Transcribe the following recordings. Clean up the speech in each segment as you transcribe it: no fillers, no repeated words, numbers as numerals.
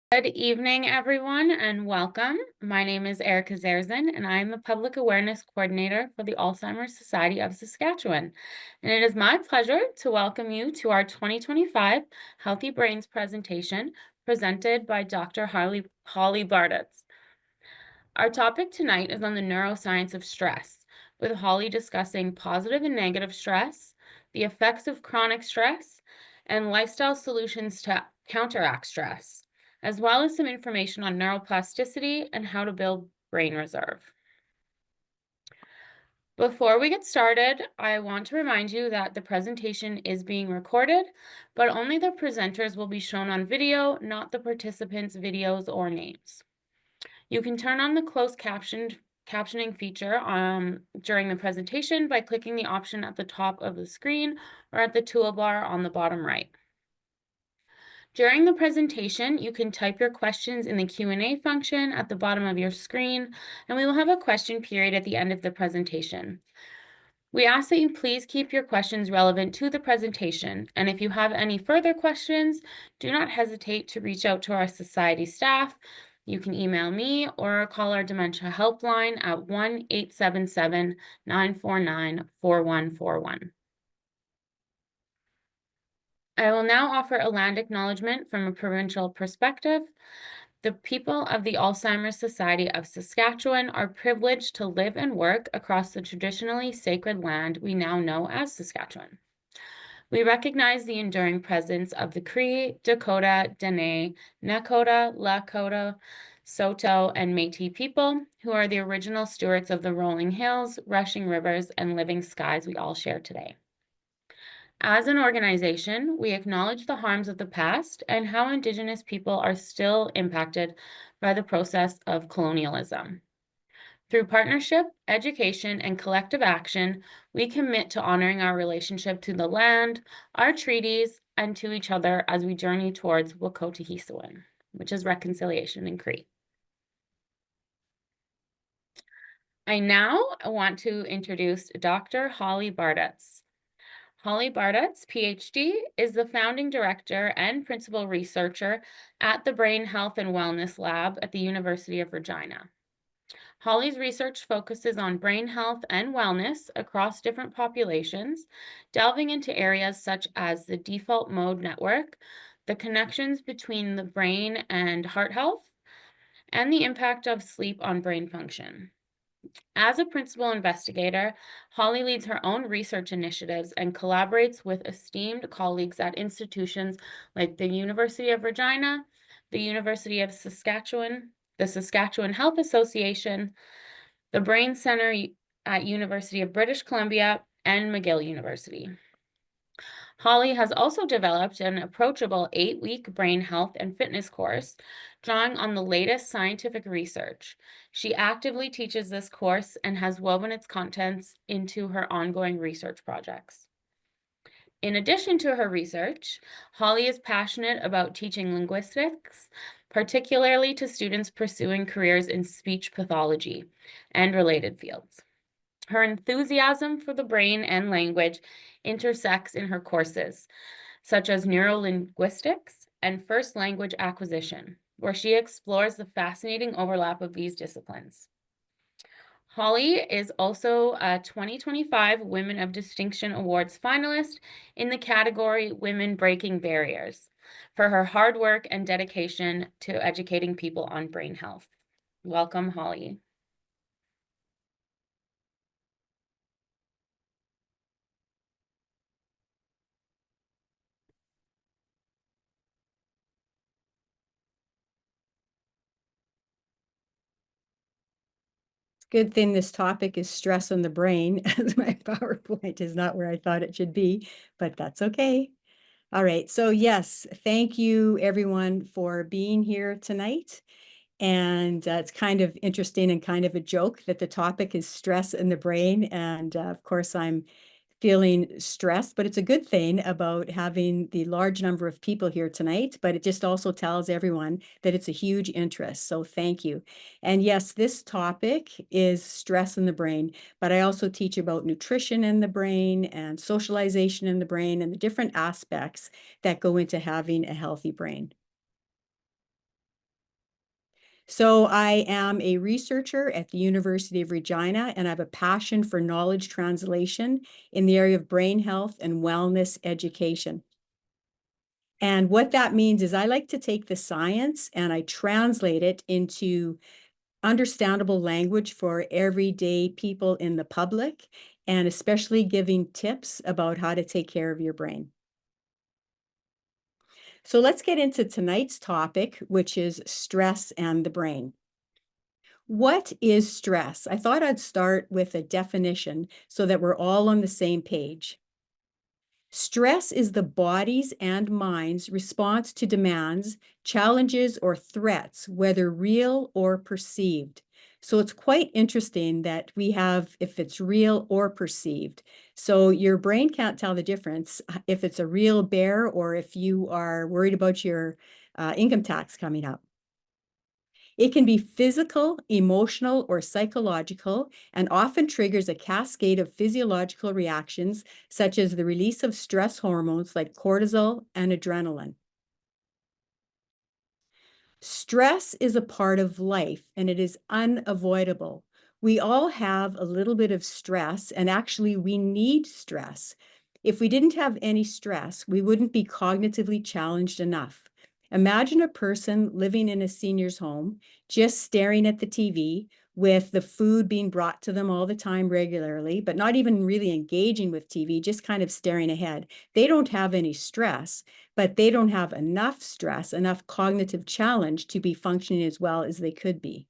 Good evening, everyone, and welcome. My name is Erica Zerzin, and I am the Public Awareness Coordinator for the Alzheimer's Society of Saskatchewan. And it is my pleasure to welcome you to our 2025 Healthy Brains presentation presented by Dr. Holly Bardutz. Our topic tonight is on the neuroscience of stress, with Holly discussing positive and negative stress, the effects of chronic stress, and lifestyle solutions to counteract stress, as well as some information on neuroplasticity and how to build brain reserve. Before we get started, I want to remind you that the presentation is being recorded, but only the presenters will be shown on video, not the participants' videos or names. You can turn on the closed captioning feature during the presentation by clicking the option at the top of the screen or at the toolbar on the bottom right. During the presentation, you can type your questions in the Q&A function at the bottom of your screen, and we will have a question period at the end of the presentation. We ask that you please keep your questions relevant to the presentation, and if you have any further questions, do not hesitate to reach out to our society staff. You can email me or call our dementia helpline at 1-877-949-4141. I will now offer a land acknowledgement from a provincial perspective. The people of the Alzheimer's Society of Saskatchewan are privileged to live and work across the traditionally sacred land we now know as Saskatchewan. We recognize the enduring presence of the Cree, Dakota, Dene, Nakota, Lakota, Saulteaux, and Métis people, who are the original stewards of the rolling hills, rushing rivers, and living skies we all share today. As an organization, we acknowledge the harms of the past and how Indigenous people are still impacted by the process of colonialism. Through partnership, education, and collective action, we commit to honoring our relationship to the land, our treaties, and to each other as we journey towards Wokotehisiwin, which is reconciliation in Cree. I now want to introduce Dr. Holly Bardutz. Holly Bardutz, PhD, is the founding director and principal researcher at the Brain Health and Wellness Lab at the University of Regina. Holly's research focuses on brain health and wellness across different populations, delving into areas such as the default mode network, the connections between the brain and heart health, and the impact of sleep on brain function. As a principal investigator, Holly leads her own research initiatives and collaborates with esteemed colleagues at institutions like the University of Regina, the University of Saskatchewan, the Saskatchewan Health Association, the Brain Center at University of British Columbia, and McGill University. Holly has also developed an approachable 8-week brain health and fitness course, drawing on the latest scientific research. She actively teaches this course and has woven its contents into her ongoing research projects. In addition to her research, Holly is passionate about teaching linguistics, particularly to students pursuing careers in speech pathology and related fields. Her enthusiasm for the brain and language intersects in her courses, such as neurolinguistics and first language acquisition, where she explores the fascinating overlap of these disciplines. Holly is also a 2025 Women of Distinction Awards finalist in the category Women Breaking Barriers for her hard work and dedication to educating people on brain health. Welcome, Holly. Good thing this topic is stress on the brain, as my PowerPoint is not where I thought it should be, but that's okay. All right, so yes, thank you everyone for being here tonight. And it's kind of interesting and kind of a joke that the topic is stress in the brain. And of course, I'm feeling stressed, but it's a good thing about having the large number of people here tonight, but it just also tells everyone that it's a huge interest. So thank you. And yes, this topic is stress in the brain, but I also teach about nutrition in the brain and socialization in the brain and the different aspects that go into having a healthy brain. So I am a researcher at the University of Regina, and I have a passion for knowledge translation in the area of brain health and wellness education. And what that means is I like to take the science and I translate it into understandable language for everyday people in the public, and especially giving tips about how to take care of your brain. So let's get into tonight's topic, which is stress and the brain. What is stress? I thought I'd start with a definition so that we're all on the same page. Stress is the body's and mind's response to demands, challenges, or threats, whether real or perceived. So it's quite interesting that we have if it's real or perceived. So your brain can't tell the difference if it's a real bear or if you are worried about your income tax coming up. It can be physical, emotional, or psychological, and often triggers a cascade of physiological reactions, such as the release of stress hormones like cortisol and adrenaline. Stress is a part of life and it is unavoidable. We all have a little bit of stress, and actually, we need stress. If we didn't have any stress, we wouldn't be cognitively challenged enough. Imagine a person living in a senior's home, just staring at the TV with the food being brought to them all the time regularly, but not even really engaging with TV, just kind of staring ahead. They don't have any stress, but they don't have enough stress, enough cognitive challenge to be functioning as well as they could be.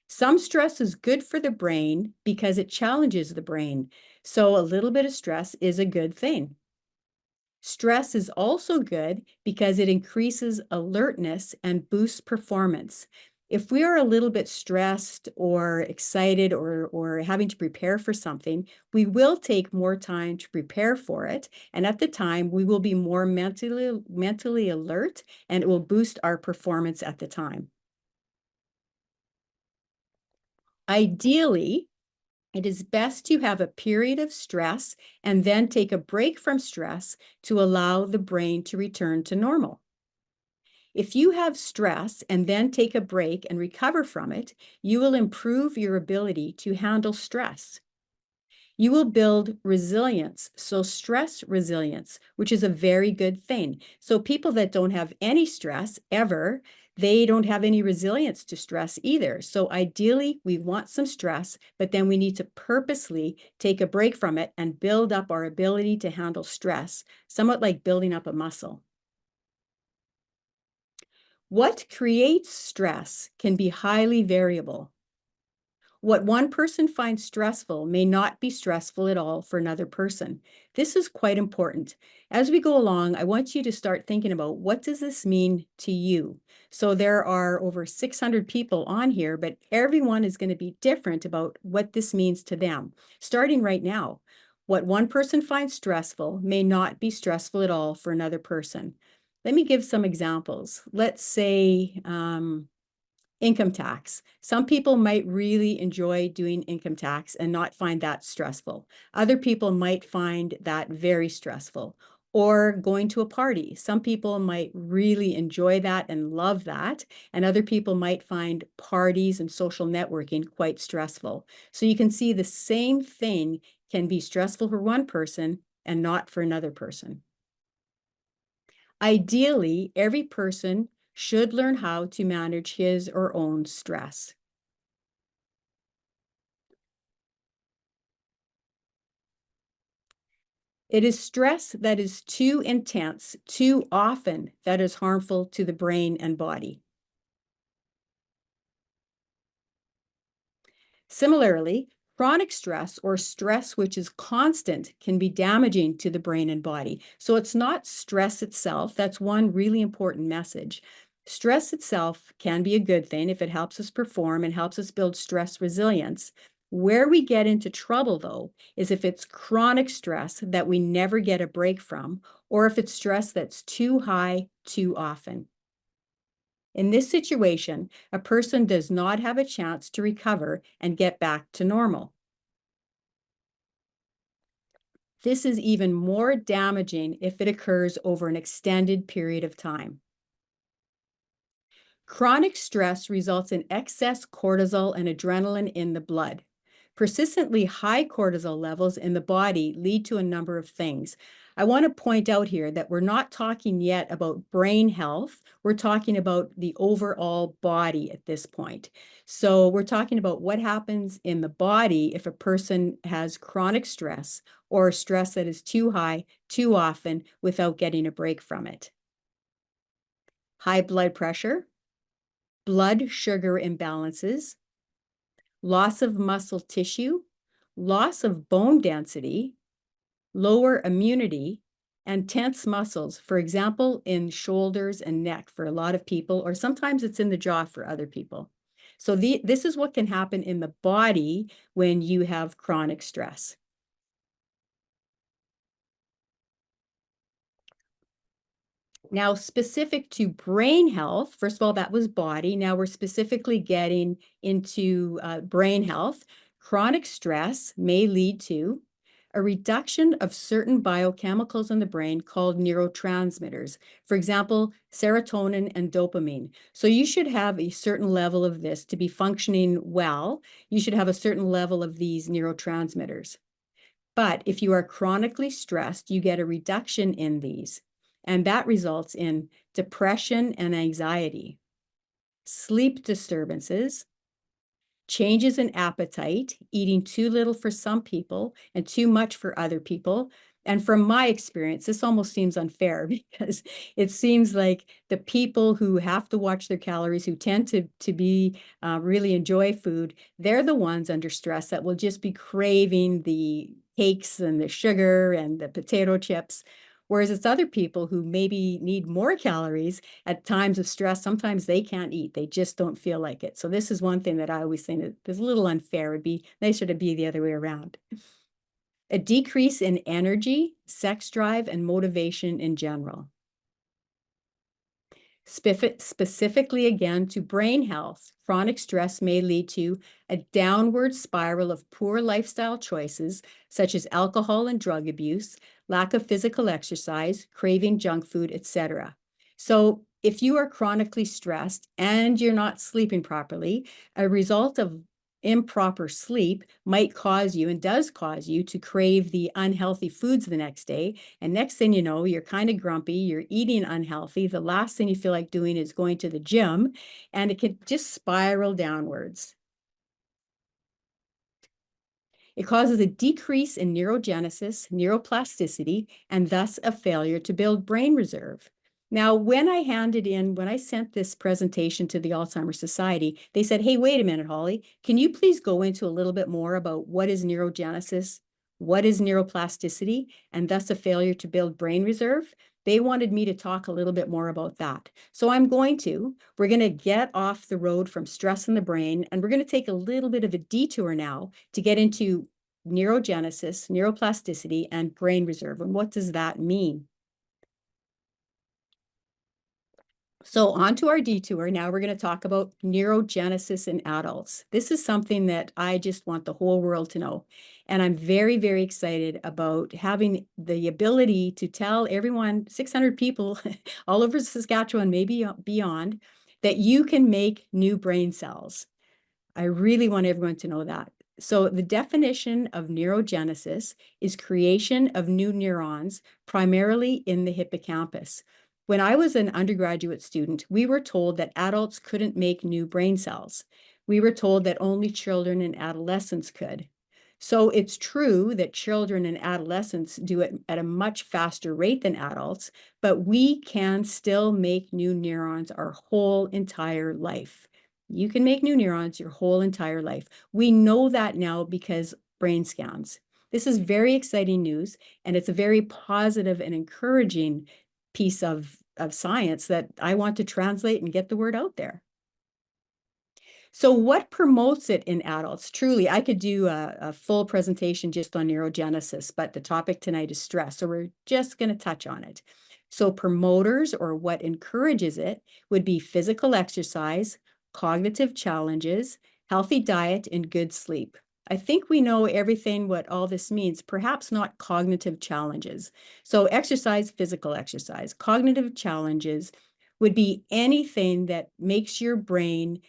Some stress is good for the brain because it challenges the brain. So a little bit of stress is a good thing. Stress is also good because it increases alertness and boosts performance. If we are a little bit stressed or excited or having to prepare for something, we will take more time to prepare for it. And at the time, we will be more mentally alert, and it will boost our performance at the time. Ideally, it is best to have a period of stress and then take a break from stress to allow the brain to return to normal. If you have stress and then take a break and recover from it, you will improve your ability to handle stress. You will build resilience, so stress resilience, which is a very good thing. So people that don't have any stress ever, they don't have any resilience to stress either. So ideally, we want some stress, but then we need to purposely take a break from it and build up our ability to handle stress, somewhat like building up a muscle. What creates stress can be highly variable. What one person finds stressful may not be stressful at all for another person. This is quite important. As we go along, I want you to start thinking about what does this mean to you? So there are over 600 people on here, but everyone is going to be different about what this means to them. Starting right now, what one person finds stressful may not be stressful at all for another person. Let me give some examples. Let's say, income tax. Some people might really enjoy doing income tax and not find that stressful. Other people might find that very stressful. Or going to a party. Some people might really enjoy that and love that, and other people might find parties and social networking quite stressful. So you can see the same thing can be stressful for one person and not for another person. Ideally, every person should learn how to manage his or own stress. It is stress that is too intense, too often, that is harmful to the brain and body. Similarly, chronic stress or stress which is constant can be damaging to the brain and body. So it's not stress itself. That's one really important message. Stress itself can be a good thing if it helps us perform and helps us build stress resilience. Where we get into trouble, though, is if it's chronic stress that we never get a break from, or if it's stress that's too high too often. In this situation, a person does not have a chance to recover and get back to normal. This is even more damaging if it occurs over an extended period of time. Chronic stress results in excess cortisol and adrenaline in the blood. Persistently high cortisol levels in the body lead to a number of things. I want to point out here that we're not talking yet about brain health. We're talking about the overall body at this point. So we're talking about what happens in the body if a person has chronic stress or stress that is too high, too often, without getting a break from it. High blood pressure, blood sugar imbalances, loss of muscle tissue, loss of bone density, lower immunity, and tense muscles, for example, in shoulders and neck for a lot of people, or sometimes it's in the jaw for other people. So this is what can happen in the body when you have chronic stress. Now, specific to brain health, first of all, that was body. Now we're specifically getting into brain health. Chronic stress may lead to a reduction of certain biochemicals in the brain called neurotransmitters. For example, serotonin and dopamine. So you should have a certain level of this to be functioning well. You should have a certain level of these neurotransmitters. But if you are chronically stressed, you get a reduction in these. And that results in depression and anxiety, sleep disturbances, changes in appetite, eating too little for some people and too much for other people. And from my experience, this almost seems unfair because it seems like the people who have to watch their calories, who tend to be really enjoy food, they're the ones under stress that will just be craving the cakes and the sugar and the potato chips. Whereas it's other people who maybe need more calories at times of stress. Sometimes they can't eat. They just don't feel like it. So this is one thing that I always think is a little unfair. It'd be nicer to be the other way around. A decrease in energy, sex drive, and motivation in general. Specifically, again, to brain health, chronic stress may lead to a downward spiral of poor lifestyle choices, such as alcohol and drug abuse, lack of physical exercise, craving junk food, etc. So if you are chronically stressed and you're not sleeping properly, a result of improper sleep might cause you and does cause you to crave the unhealthy foods the next day. And next thing you know, you're kind of grumpy, you're eating unhealthy. The last thing you feel like doing is going to the gym, and it could just spiral downwards. It causes a decrease in neurogenesis, neuroplasticity, and thus a failure to build brain reserve. Now, when I sent this presentation to the Alzheimer Society, they said, hey, wait a minute, Holly, can you please go into a little bit more about what is neurogenesis, what is neuroplasticity, and thus a failure to build brain reserve? They wanted me to talk a little bit more about that. So we're going to get off the road from stress in the brain, and we're going to take a little bit of a detour now to get into neurogenesis, neuroplasticity, and brain reserve. And what does that mean? So on to our detour. Now we're going to talk about neurogenesis in adults. This is something that I just want the whole world to know. And I'm very, very excited about having the ability to tell everyone, 600 people all over Saskatchewan, maybe beyond, that you can make new brain cells. I really want everyone to know that. So the definition of neurogenesis is creation of new neurons, primarily in the hippocampus. When I was an undergraduate student, we were told that adults couldn't make new brain cells. We were told that only children and adolescents could. So it's true that children and adolescents do it at a much faster rate than adults, but we can still make new neurons our whole entire life. You can make new neurons your whole entire life. We know that now because brain scans. This is very exciting news, and it's a very positive and encouraging piece of science that I want to translate and get the word out there. So what promotes it in adults? Truly, I could do a full presentation just on neurogenesis, but the topic tonight is stress, so we're just going to touch on it. So promoters, or what encourages it, would be physical exercise, cognitive challenges, healthy diet, and good sleep. I think we know everything what all this means, perhaps not cognitive challenges. So exercise, physical exercise, cognitive challenges would be anything that makes your brain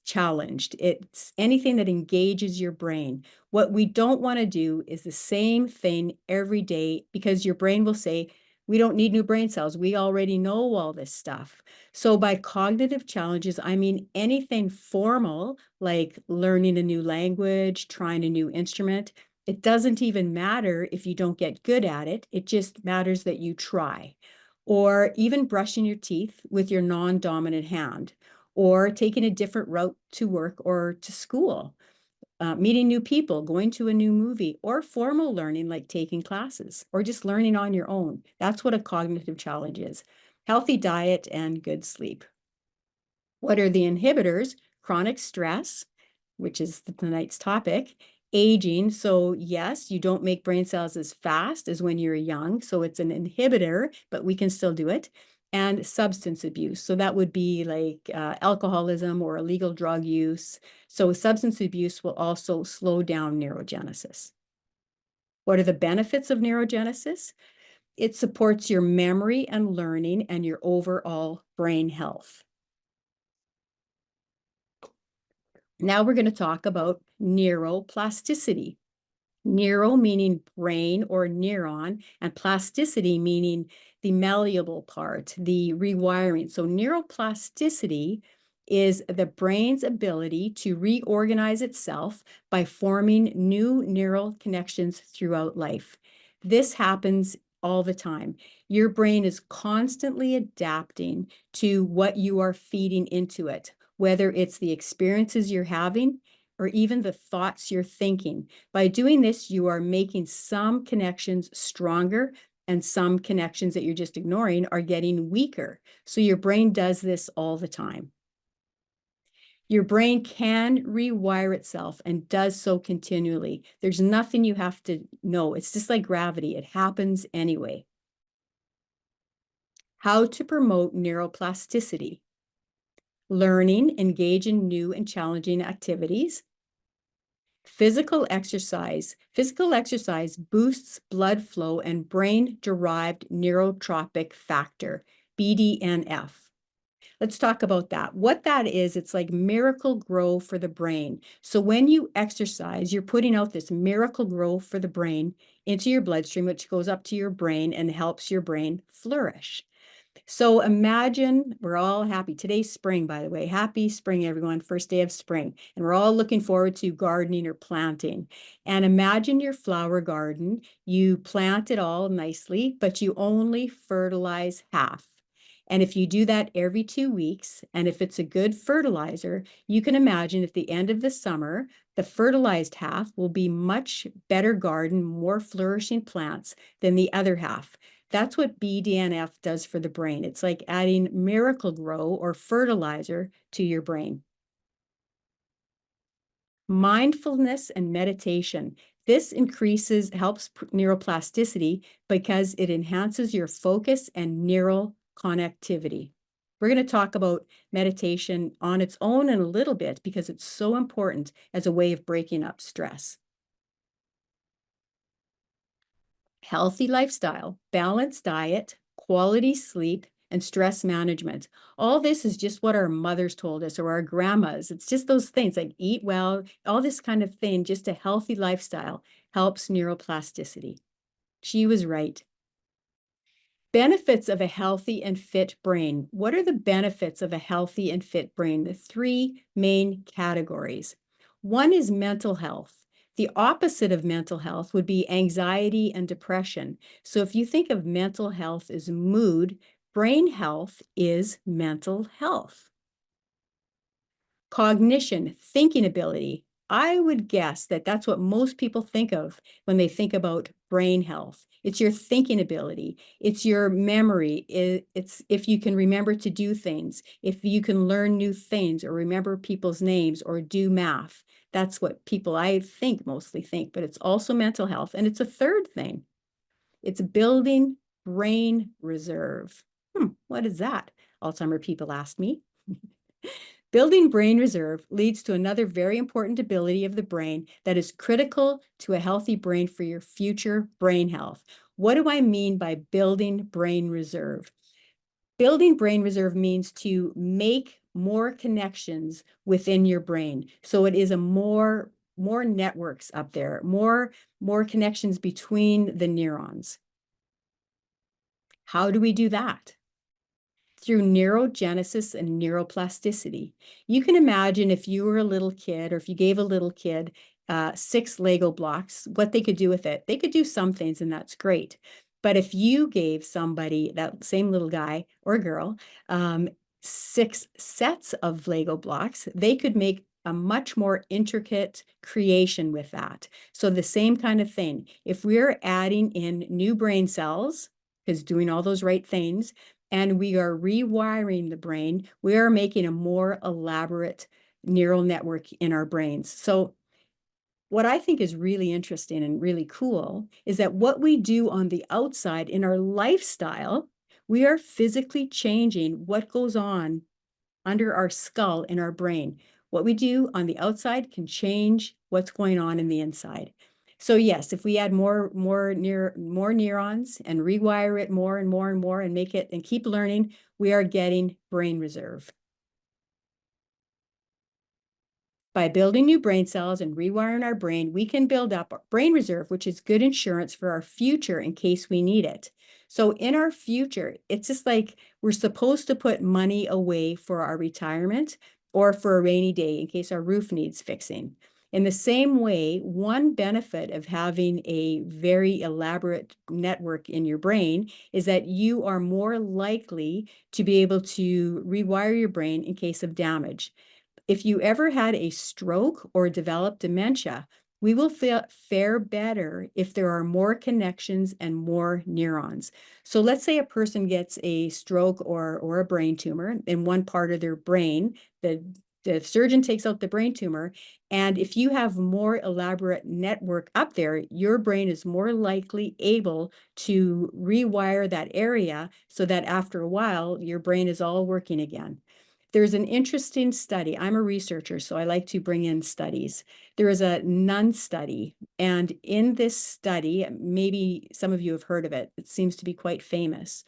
challenged. It's anything that engages your brain. What we don't want to do is the same thing every day, because your brain will say, we don't need new brain cells. We already know all this stuff. So by cognitive challenges, I mean anything formal, like learning a new language, trying a new instrument. It doesn't even matter if you don't get good at it. It just matters that you try. Or even brushing your teeth with your non-dominant hand, or taking a different route to work or to school, meeting new people, going to a new movie, or formal learning like taking classes, or just learning on your own. That's what a cognitive challenge is. Healthy diet and good sleep. What are the inhibitors? Chronic stress, which is tonight's topic, aging. So yes, you don't make brain cells as fast as when you're young. So it's an inhibitor, but we can still do it. And substance abuse. So that would be like alcoholism or illegal drug use. So substance abuse will also slow down neurogenesis. What are the benefits of neurogenesis? It supports your memory and learning and your overall brain health. Now we're going to talk about neuroplasticity. Neuro meaning brain or neuron, and plasticity meaning the malleable part, the rewiring. So neuroplasticity is the brain's ability to reorganize itself by forming new neural connections throughout life. This happens all the time. Your brain is constantly adapting to what you are feeding into it, whether it's the experiences you're having or even the thoughts you're thinking. By doing this, you are making some connections stronger, and some connections that you're just ignoring are getting weaker. So your brain does this all the time. Your brain can rewire itself and does so continually. There's nothing you have to know. It's just like gravity. It happens anyway. How to promote neuroplasticity. Learning, engage in new and challenging activities. Physical exercise. Physical exercise boosts blood flow and brain-derived neurotropic factor, BDNF. Let's talk about that. What that is, it's like miracle grow for the brain. So when you exercise, you're putting out this miracle grow for the brain into your bloodstream, which goes up to your brain and helps your brain flourish. So imagine we're all happy. Today's spring, by the way. Happy spring, everyone. First day of spring. And we're all looking forward to gardening or planting. And imagine your flower garden. You plant it all nicely, but you only fertilize half. And if you do that every 2 weeks, and if it's a good fertilizer, you can imagine at the end of the summer, the fertilized half will be much better garden, more flourishing plants than the other half. That's what BDNF does for the brain. It's like adding miracle grow or fertilizer to your brain. Mindfulness and meditation. This helps neuroplasticity because it enhances your focus and neural connectivity. We're going to talk about meditation on its own in a little bit because it's so important as a way of breaking up stress. Healthy lifestyle, balanced diet, quality sleep, and stress management. All this is just what our mothers told us or our grandmas. It's just those things like eat well, all this kind of thing. Just a healthy lifestyle helps neuroplasticity. She was right. Benefits of a healthy and fit brain. What are the benefits of a healthy and fit brain? The three main categories. One is mental health. The opposite of mental health would be anxiety and depression. So if you think of mental health as mood, brain health is mental health. Cognition, thinking ability. I would guess that that's what most people think of when they think about brain health. It's your thinking ability. It's your memory. It's if you can remember to do things, if you can learn new things or remember people's names or do math. That's what people, I think, mostly think, but it's also mental health. And it's a third thing. It's building brain reserve. What is that? Alzheimer people ask me. Building brain reserve leads to another very important ability of the brain that is critical to a healthy brain for your future brain health. What do I mean by building brain reserve? Building brain reserve means to make more connections within your brain. So it is a more networks up there, more connections between the neurons. How do we do that? Through neurogenesis and neuroplasticity. You can imagine if you were a little kid, or if you gave a little kid 6 Lego blocks, what they could do with it. They could do some things, and that's great. But if you gave somebody, that same little guy or girl, 6 sets of Lego blocks, they could make a much more intricate creation with that. So the same kind of thing. If we're adding in new brain cells, because doing all those right things, and we are rewiring the brain, we are making a more elaborate neural network in our brains. So what I think is really interesting and really cool is that what we do on the outside in our lifestyle, we are physically changing what goes on under our skull in our brain. What we do on the outside can change what's going on in the inside. So yes, if we add more neurons and rewire it more and more and more and make it and keep learning, we are getting brain reserve. By building new brain cells and rewiring our brain, we can build up brain reserve, which is good insurance for our future in case we need it. So in our future, it's just like we're supposed to put money away for our retirement or for a rainy day in case our roof needs fixing. In the same way, one benefit of having a very elaborate network in your brain is that you are more likely to be able to rewire your brain in case of damage. If you ever had a stroke or developed dementia, we will fare better if there are more connections and more neurons. So let's say a person gets a stroke or a brain tumor in one part of their brain. The surgeon takes out the brain tumor, and if you have more elaborate network up there, your brain is more likely able to rewire that area so that after a while, your brain is all working again. There's an interesting study. I'm a researcher, so I like to bring in studies. There is a nun study, and in this study, maybe some of you have heard of it. It seems to be quite famous.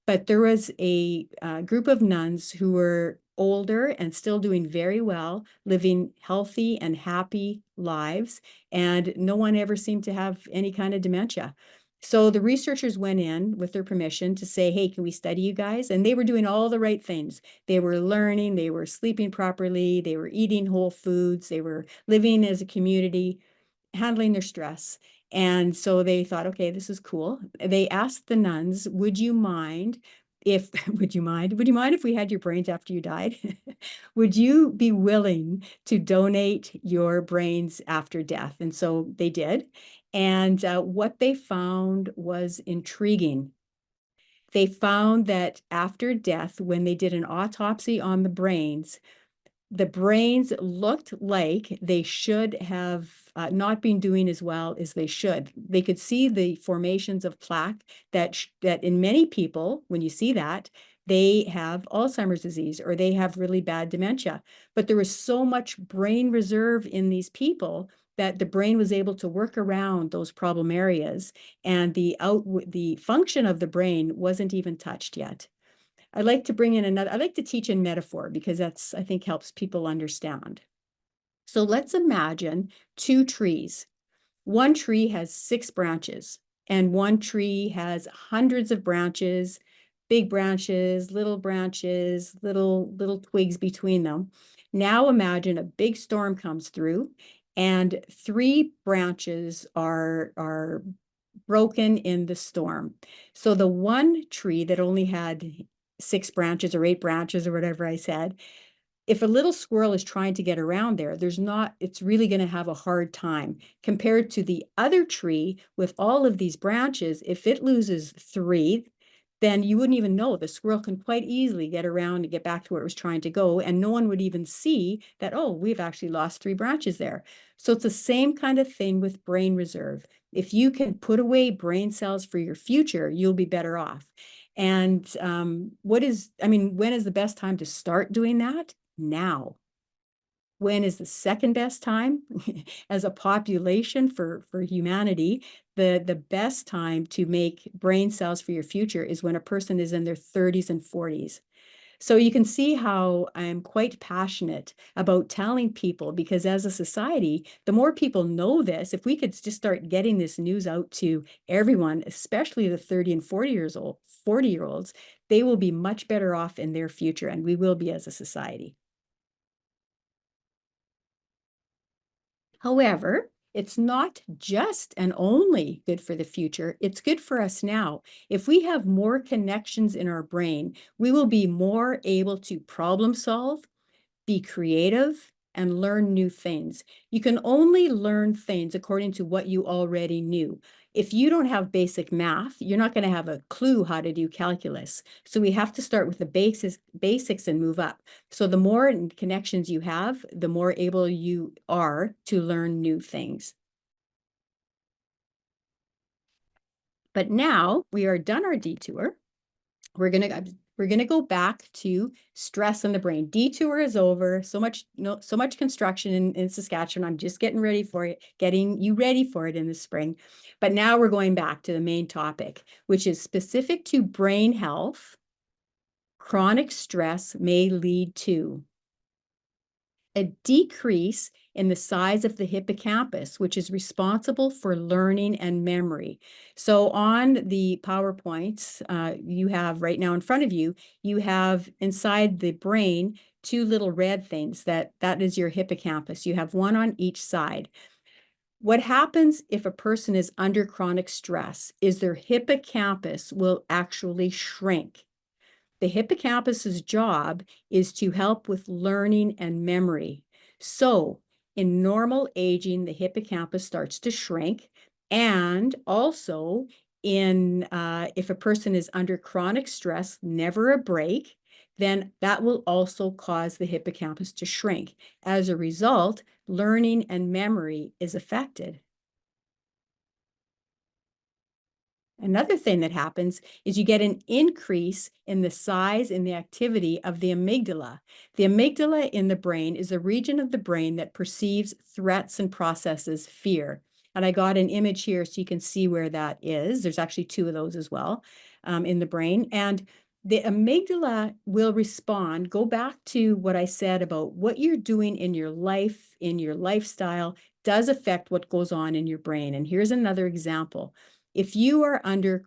But there was a group of nuns who were older and still doing very well, living healthy and happy lives, and no one ever seemed to have any kind of dementia. So the researchers went in with their permission to say, hey, can we study you guys? And they were doing all the right things. They were learning, they were sleeping properly, they were eating whole foods, they were living as a community, handling their stress. And so they thought, okay, this is cool. They asked the nuns, would you mind if, would you mind if we had your brains after you died? Would you be willing to donate your brains after death? And so they did. And what they found was intriguing. They found that after death, when they did an autopsy on the brains looked like they should have not been doing as well as they should. They could see the formations of plaque that in many people, when you see that, they have Alzheimer's disease or they have really bad dementia. But there was so much brain reserve in these people that the brain was able to work around those problem areas, and the function of the brain wasn't even touched yet. I'd like to bring in another, I like to teach in metaphor because that's, I think, helps people understand. So let's imagine 2 trees. One tree has 6 branches, and one tree has hundreds of branches, big branches, little twigs between them. Now imagine a big storm comes through, and 3 branches are broken in the storm. So the one tree that only had 6 branches or 8 branches or whatever I said, if a little squirrel is trying to get around there, it's really going to have a hard time compared to the other tree with all of these branches. If it loses 3, then you wouldn't even know. The squirrel can quite easily get around and get back to where it was trying to go, and no one would even see that, oh, we've actually lost 3 branches there. So it's the same kind of thing with brain reserve. If you can put away brain cells for your future, you'll be better off. And when is the best time to start doing that? Now. When is the second best time? As a population for humanity, the best time to make brain cells for your future is when a person is in their 30s and 40s. So you can see how I'm quite passionate about telling people, because as a society, the more people know this, if we could just start getting this news out to everyone, especially the 30 and 40-year-olds, they will be much better off in their future, and we will be as a society. However, it's not just and only good for the future, it's good for us now. If we have more connections in our brain, we will be more able to problem solve, be creative, and learn new things. You can only learn things according to what you already knew. If you don't have basic math, you're not going to have a clue how to do calculus. So we have to start with the basics and move up. So the more connections you have, the more able you are to learn new things. But now we are done our detour. We're gonna go back to stress in the brain. Detour is over. So much construction in Saskatchewan. I'm just getting ready for it, getting you ready for it in the spring. But now we're going back to the main topic, which is specific to brain health. Chronic stress may lead to a decrease in the size of the hippocampus, which is responsible for learning and memory. So on the PowerPoints you have right now in front of you, you have inside the brain two little red things that is your hippocampus. You have one on each side. What happens if a person is under chronic stress is their hippocampus will actually shrink. The hippocampus's job is to help with learning and memory. So in normal aging, the hippocampus starts to shrink. And also if a person is under chronic stress, never a break, then that will also cause the hippocampus to shrink. As a result, learning and memory is affected. Another thing that happens is you get an increase in the size and the activity of the amygdala. The amygdala in the brain is a region of the brain that perceives threats and processes fear. And I got an image here so you can see where that is. There's actually two of those as well in the brain. And the amygdala will respond. Go back to what I said about what you're doing in your life, in your lifestyle, does affect what goes on in your brain. And here's another example. If you are under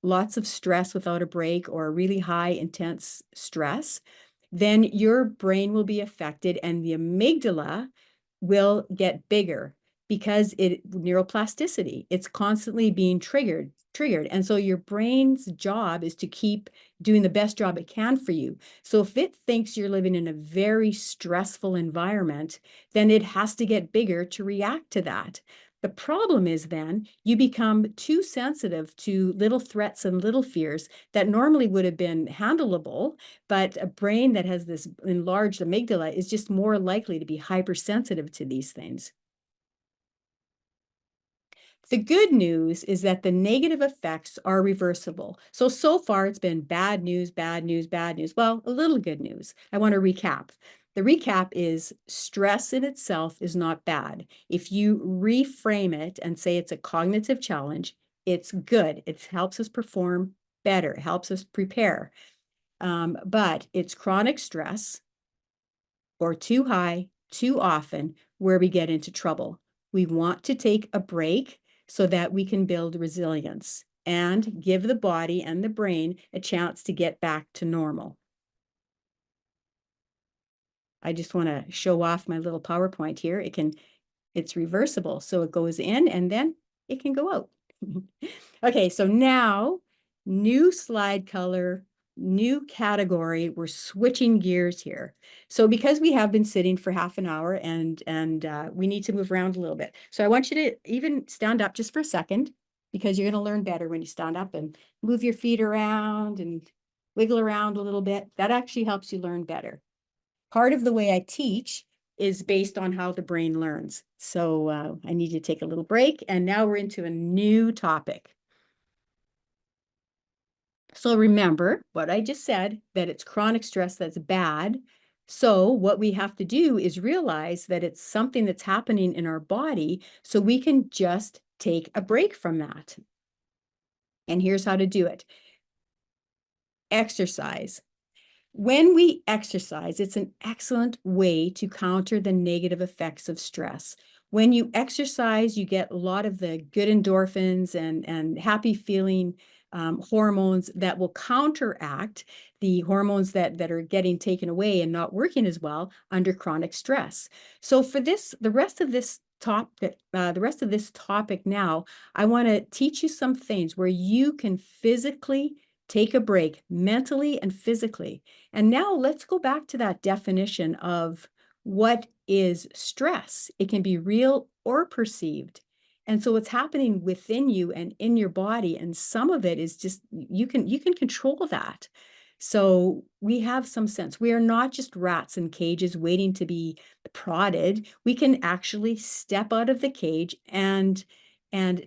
lots of stress without a break or a really high intense stress, then your brain will be affected and the amygdala will get bigger because neuroplasticity, it's constantly being triggered. And so your brain's job is to keep doing the best job it can for you. So if it thinks you're living in a very stressful environment, then it has to get bigger to react to that. The problem is then you become too sensitive to little threats and little fears that normally would have been handleable, but a brain that has this enlarged amygdala is just more likely to be hypersensitive to these things. The good news is that the negative effects are reversible. So far it's been bad news, bad news, bad news. Well, a little good news. I want to recap. The recap is stress in itself is not bad. If you reframe it and say it's a cognitive challenge, it's good. It helps us perform better, it helps us prepare. But it's chronic stress or too high, too often, where we get into trouble. We want to take a break so that we can build resilience and give the body and the brain a chance to get back to normal. I just want to show off my little PowerPoint here. It's reversible, so it goes in and then it can go out. Okay, so now new slide color, new category. We're switching gears here. So because we have been sitting for half an hour and we need to move around a little bit. So I want you to even stand up just for a second, because you're going to learn better when you stand up and move your feet around and wiggle around a little bit. That actually helps you learn better. Part of the way I teach is based on how the brain learns. So I need to take a little break, and now we're into a new topic. So remember what I just said, that it's chronic stress that's bad. So what we have to do is realize that it's something that's happening in our body, so we can just take a break from that. And here's how to do it. Exercise. When we exercise, it's an excellent way to counter the negative effects of stress. When you exercise, you get a lot of the good endorphins and happy feeling hormones that will counteract the hormones that are getting taken away and not working as well under chronic stress. So for this, the rest of this topic now, I want to teach you some things where you can physically take a break mentally and physically. And now let's go back to that definition of what is stress. It can be real or perceived. And so what's happening within you and in your body, and some of it is just you can control that. So we have some sense. We are not just rats in cages waiting to be prodded. We can actually step out of the cage and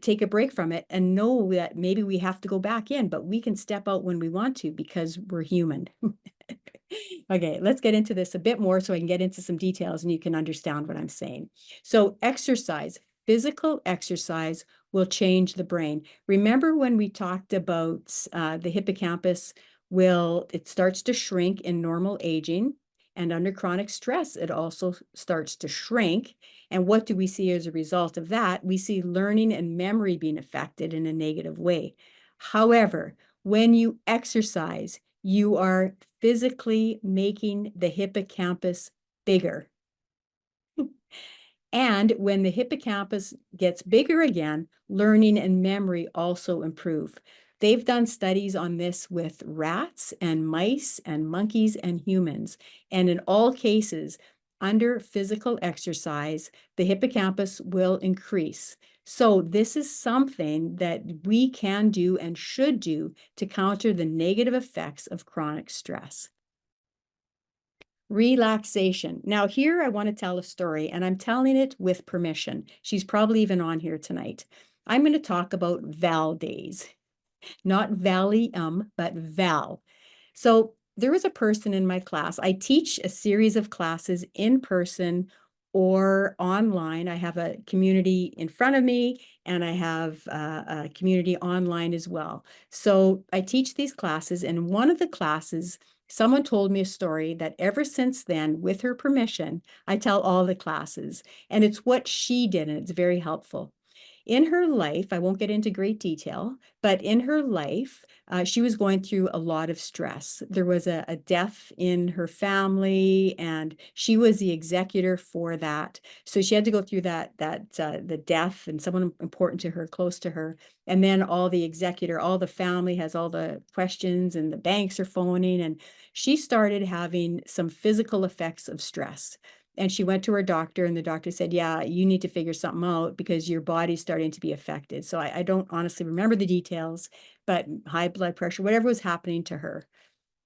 take a break from it and know that maybe we have to go back in, but we can step out when we want to because we're human. Okay, let's get into this a bit more so I can get into some details and you can understand what I'm saying. So exercise, physical exercise will change the brain. Remember when we talked about the hippocampus it starts to shrink in normal aging, and under chronic stress, it also starts to shrink. And what do we see as a result of that? We see learning and memory being affected in a negative way. However, when you exercise, you are physically making the hippocampus bigger. And when the hippocampus gets bigger again, learning and memory also improve. They've done studies on this with rats and mice and monkeys and humans. And in all cases, under physical exercise, the hippocampus will increase. So this is something that we can do and should do to counter the negative effects of chronic stress. Relaxation. Now, here I want to tell a story, and I'm telling it with permission. She's probably even on here tonight. I'm going to talk about Val days, not Valium, but Val. So there was a person in my class. I teach a series of classes in person or online. I have a community in front of me, and I have a community online as well. So I teach these classes, and one of the classes, someone told me a story that ever since then, with her permission, I tell all the classes, and it's what she did, and it's very helpful. In her life, I won't get into great detail, but in her life, she was going through a lot of stress. There was a death in her family, and she was the executor for that. So she had to go through the death and someone important to her, close to her. And then all the family has all the questions, and the banks are phoning. And she started having some physical effects of stress. And she went to her doctor, and the doctor said, yeah, you need to figure something out because your body's starting to be affected. So I don't honestly remember the details, but high blood pressure, whatever was happening to her.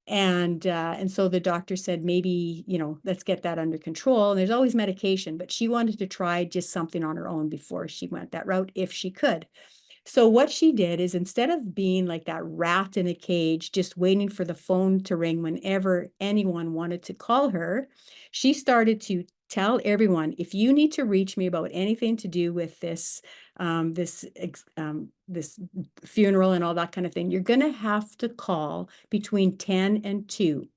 And so the doctor said, maybe, let's get that under control. And there's always medication, but she wanted to try just something on her own before she went that route, if she could. So what she did is, instead of being like that rat in a cage, just waiting for the phone to ring whenever anyone wanted to call her, she started to tell everyone, if you need to reach me about anything to do with this funeral and all that kind of thing, you're going to have to call between 10 and 2.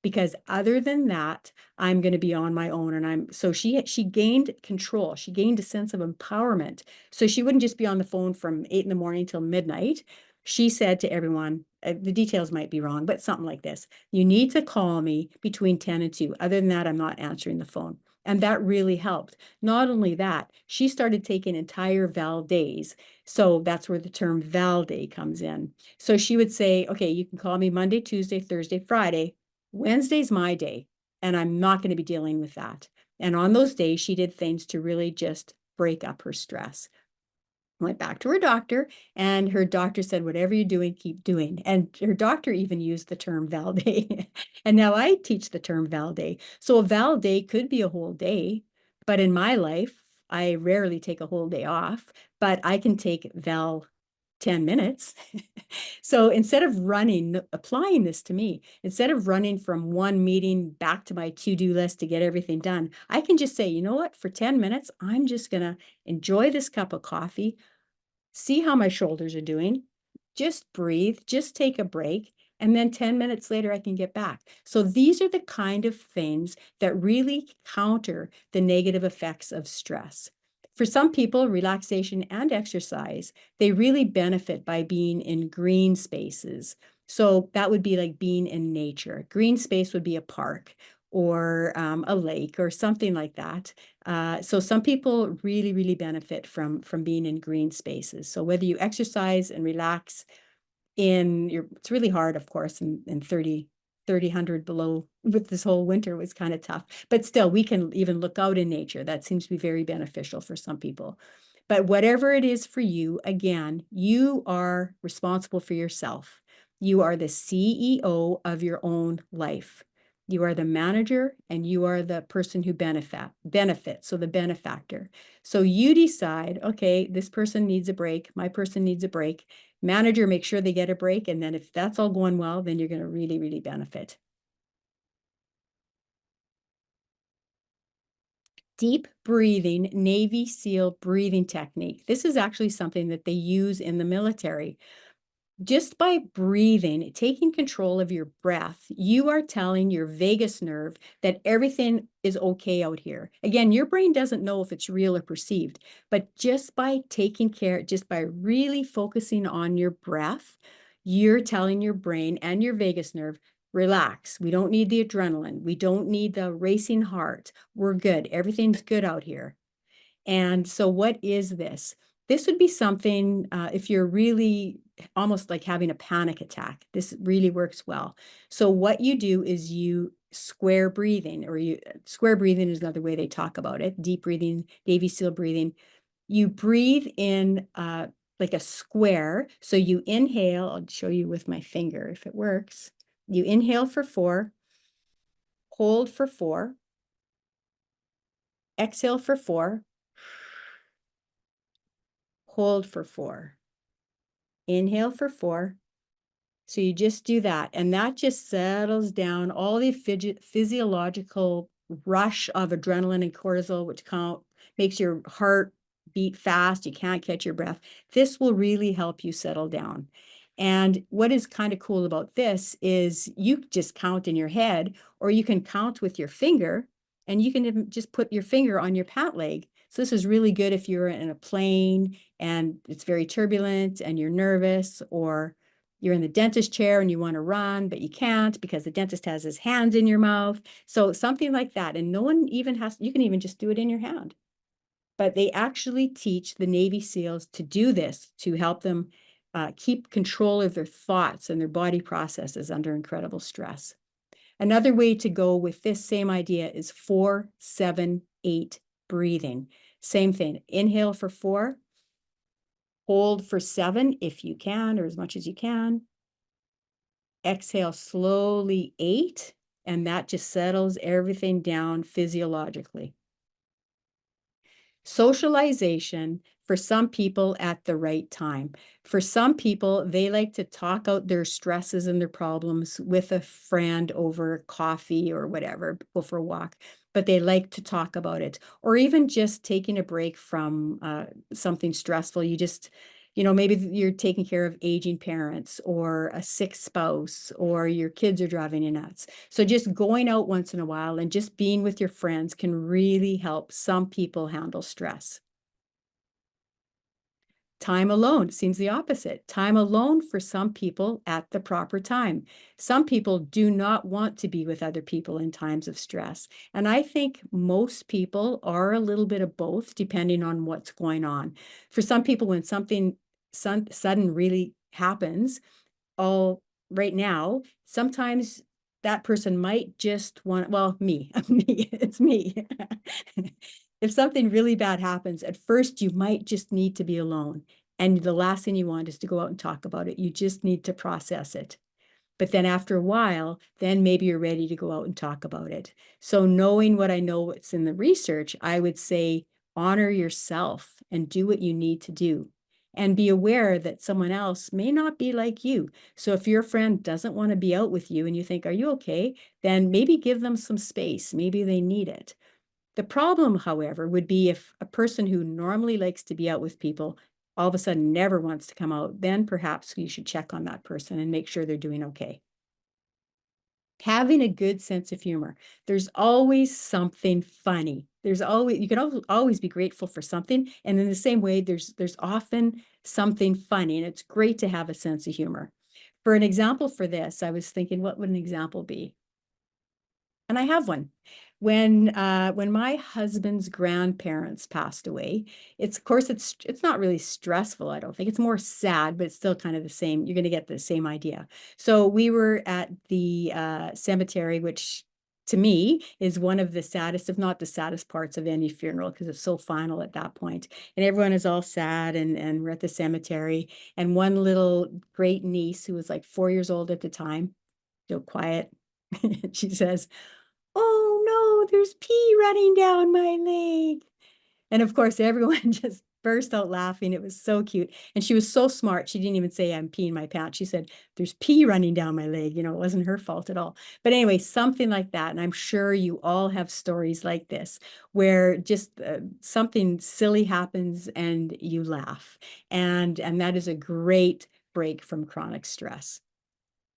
Because other than that, I'm going to be on my own. And so she gained control. She gained a sense of empowerment. So she wouldn't just be on the phone from 8 in the morning till midnight. She said to everyone, the details might be wrong, but something like this: you need to call me between 10 and 2. Other than that, I'm not answering the phone. And that really helped. Not only that, she started taking entire Val days. So that's where the term Val Day comes in. So she would say, okay, you can call me Monday, Tuesday, Thursday, Friday. Wednesday's my day, and I'm not going to be dealing with that. And on those days, she did things to really just break up her stress. Went back to her doctor, and her doctor said, whatever you're doing, keep doing. And her doctor even used the term Val Day. And now I teach the term Val Day. So a Val Day could be a whole day, but in my life, I rarely take a whole day off, but I can take Val 10 minutes. So instead of applying this to me, instead of running from one meeting back to my to-do list to get everything done, I can just say, you know what, for 10 minutes, I'm just going to enjoy this cup of coffee, see how my shoulders are doing, just breathe, just take a break. And then 10 minutes later, I can get back. So these are the kind of things that really counter the negative effects of stress. For some people, relaxation and exercise, they really benefit by being in green spaces. So that would be like being in nature. Green space would be a park or a lake or something like that. So some people really, really benefit from being in green spaces. So whether you exercise and relax it's really hard, of course, in 100 below with this whole winter was kind of tough. But still, we can even look out in nature. That seems to be very beneficial for some people. But whatever it is for you, again, you are responsible for yourself. You are the CEO of your own life. You are the manager and you are the person who benefits, so the benefactor. So you decide, okay, this person needs a break, my person needs a break. Manager, make sure they get a break. And then if that's all going well, then you're going to really, really benefit. Deep breathing, Navy SEAL breathing technique. This is actually something that they use in the military. Just by breathing, taking control of your breath, you are telling your vagus nerve that everything is okay out here. Again, your brain doesn't know if it's real or perceived, but just by taking care, just by really focusing on your breath, you're telling your brain and your vagus nerve, relax. We don't need the adrenaline. We don't need the racing heart. We're good. Everything's good out here. And so what is this? This would be something if you're really almost like having a panic attack. This really works well. So what you do is you square breathing, or square breathing is another way they talk about it. Deep breathing, Navy SEAL breathing. You breathe in like a square. So you inhale. I'll show you with my finger if it works. You inhale for 4, hold for 4, exhale for 4, hold for 4. Inhale for 4. So you just do that. And that just settles down all the physiological rush of adrenaline and cortisol, which makes your heart beat fast. You can't catch your breath. This will really help you settle down. And what is kind of cool about this is you just count in your head, or you can count with your finger, and you can even just put your finger on your pant leg. So this is really good if you're in a plane and it's very turbulent and you're nervous, or you're in the dentist chair and you want to run, but you can't because the dentist has his hands in your mouth. So something like that. And no one even you can even just do it in your hand. But they actually teach the Navy SEALs to do this to help them keep control of their thoughts and their body processes under incredible stress. Another way to go with this same idea is 4-7-8 breathing. Same thing. Inhale for 4. Hold for 7 if you can, or as much as you can. Exhale slowly 8, and that just settles everything down physiologically. Socialization for some people at the right time. For some people, they like to talk out their stresses and their problems with a friend over coffee or whatever, go for a walk, but they like to talk about it. Or even just taking a break from something stressful. Maybe you're taking care of aging parents or a sick spouse, or your kids are driving you nuts. So just going out once in a while and just being with your friends can really help some people handle stress. Time alone seems the opposite. Time alone for some people at the proper time. Some people do not want to be with other people in times of stress. And I think most people are a little bit of both, depending on what's going on. For some people, when something sudden really happens, right now, sometimes that person might just want, well, me, it's me. If something really bad happens, at first you might just need to be alone. And the last thing you want is to go out and talk about it. You just need to process it. But then after a while, then maybe you're ready to go out and talk about it. So knowing what I know, what's in the research, I would say honor yourself and do what you need to do. and be aware that someone else may not be like you. So if your friend doesn't want to be out with you and you think, are you okay? Then maybe give them some space. Maybe they need it. The problem, however, would be if a person who normally likes to be out with people all of a sudden never wants to come out, then perhaps you should check on that person and make sure they're doing okay. Having a good sense of humor. There's always something funny. There's always, you can always be grateful for something. And in the same way, there's often something funny, and it's great to have a sense of humor. For an example for this, I was thinking, what would an example be? And I have one. When my husband's grandparents passed away, it's of course it's not really stressful, I don't think. It's more sad, but it's still kind of the same. You're going to get the same idea. So we were at the cemetery, which to me is one of the saddest, if not the saddest parts of any funeral, because it's so final at that point. And everyone is all sad, and we're at the cemetery. And one little great niece who was like 4 years old at the time, still quiet, she says, "Oh no, there's pee running down my leg." And of course, everyone just burst out laughing. It was so cute. And she was so smart. She didn't even say, "I'm peeing my pants." She said, "There's pee running down my leg." It wasn't her fault at all. But anyway, something like that. And I'm sure you all have stories like this where just something silly happens and you laugh. And that is a great break from chronic stress.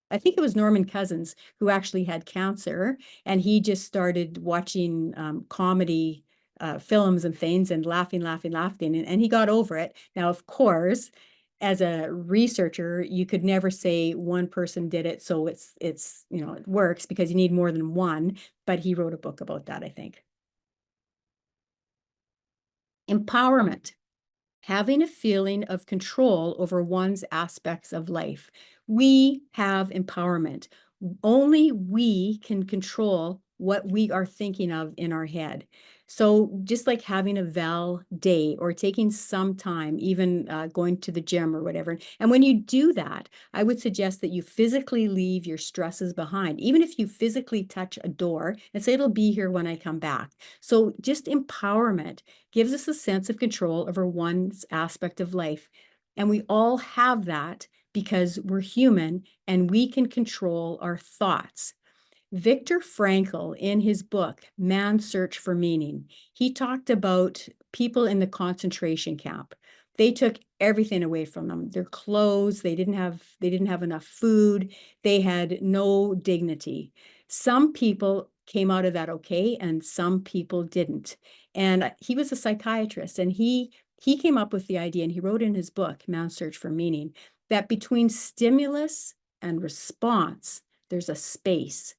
I think it was Norman Cousins who actually had cancer, and he just started watching comedy films and things and laughing, laughing, laughing, and he got over it. Now, of course, as a researcher, you could never say one person did it, so it's it works because you need more than one. But he wrote a book about that, I think. Empowerment. Having a feeling of control over one's aspects of life. We have empowerment. Only we can control what we are thinking of in our head. So just like having a Val day or taking some time, even going to the gym or whatever. And when you do that, I would suggest that you physically leave your stresses behind, even if you physically touch a door and say, "It'll be here when I come back." So just empowerment gives us a sense of control over one's aspect of life. And we all have that because we're human and we can control our thoughts. Viktor Frankl, in his book, Man's Search for Meaning, he talked about people in the concentration camp. They took everything away from them, their clothes, they didn't have enough food, they had no dignity. Some people came out of that okay, and some people didn't. And he was a psychiatrist, and he came up with the idea, and he wrote in his book, Man's Search for Meaning, that between stimulus and response, there's a space.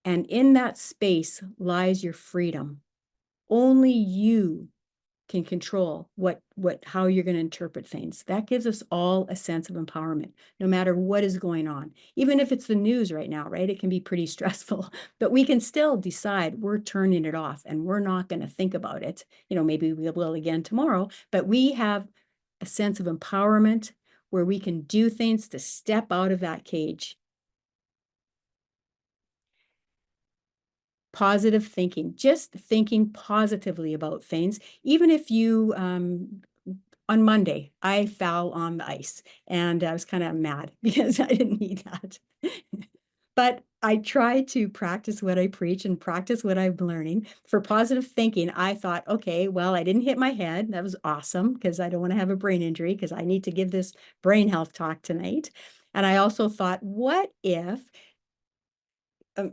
And in that space lies your freedom. Only you can control how you're going to interpret things. That gives us all a sense of empowerment, no matter what is going on. Even if it's the news right now, right? It can be pretty stressful, but we can still decide we're turning it off and we're not going to think about it. Maybe we will again tomorrow, but we have a sense of empowerment where we can do things to step out of that cage. Positive thinking, just thinking positively about things. Even if you, on Monday, I fell on the ice and I was kind of mad because I didn't need that. But I try to practice what I preach and practice what I'm learning. For positive thinking, I thought, okay, well, I didn't hit my head. That was awesome because I don't want to have a brain injury because I need to give this brain health talk tonight. And I also thought, what if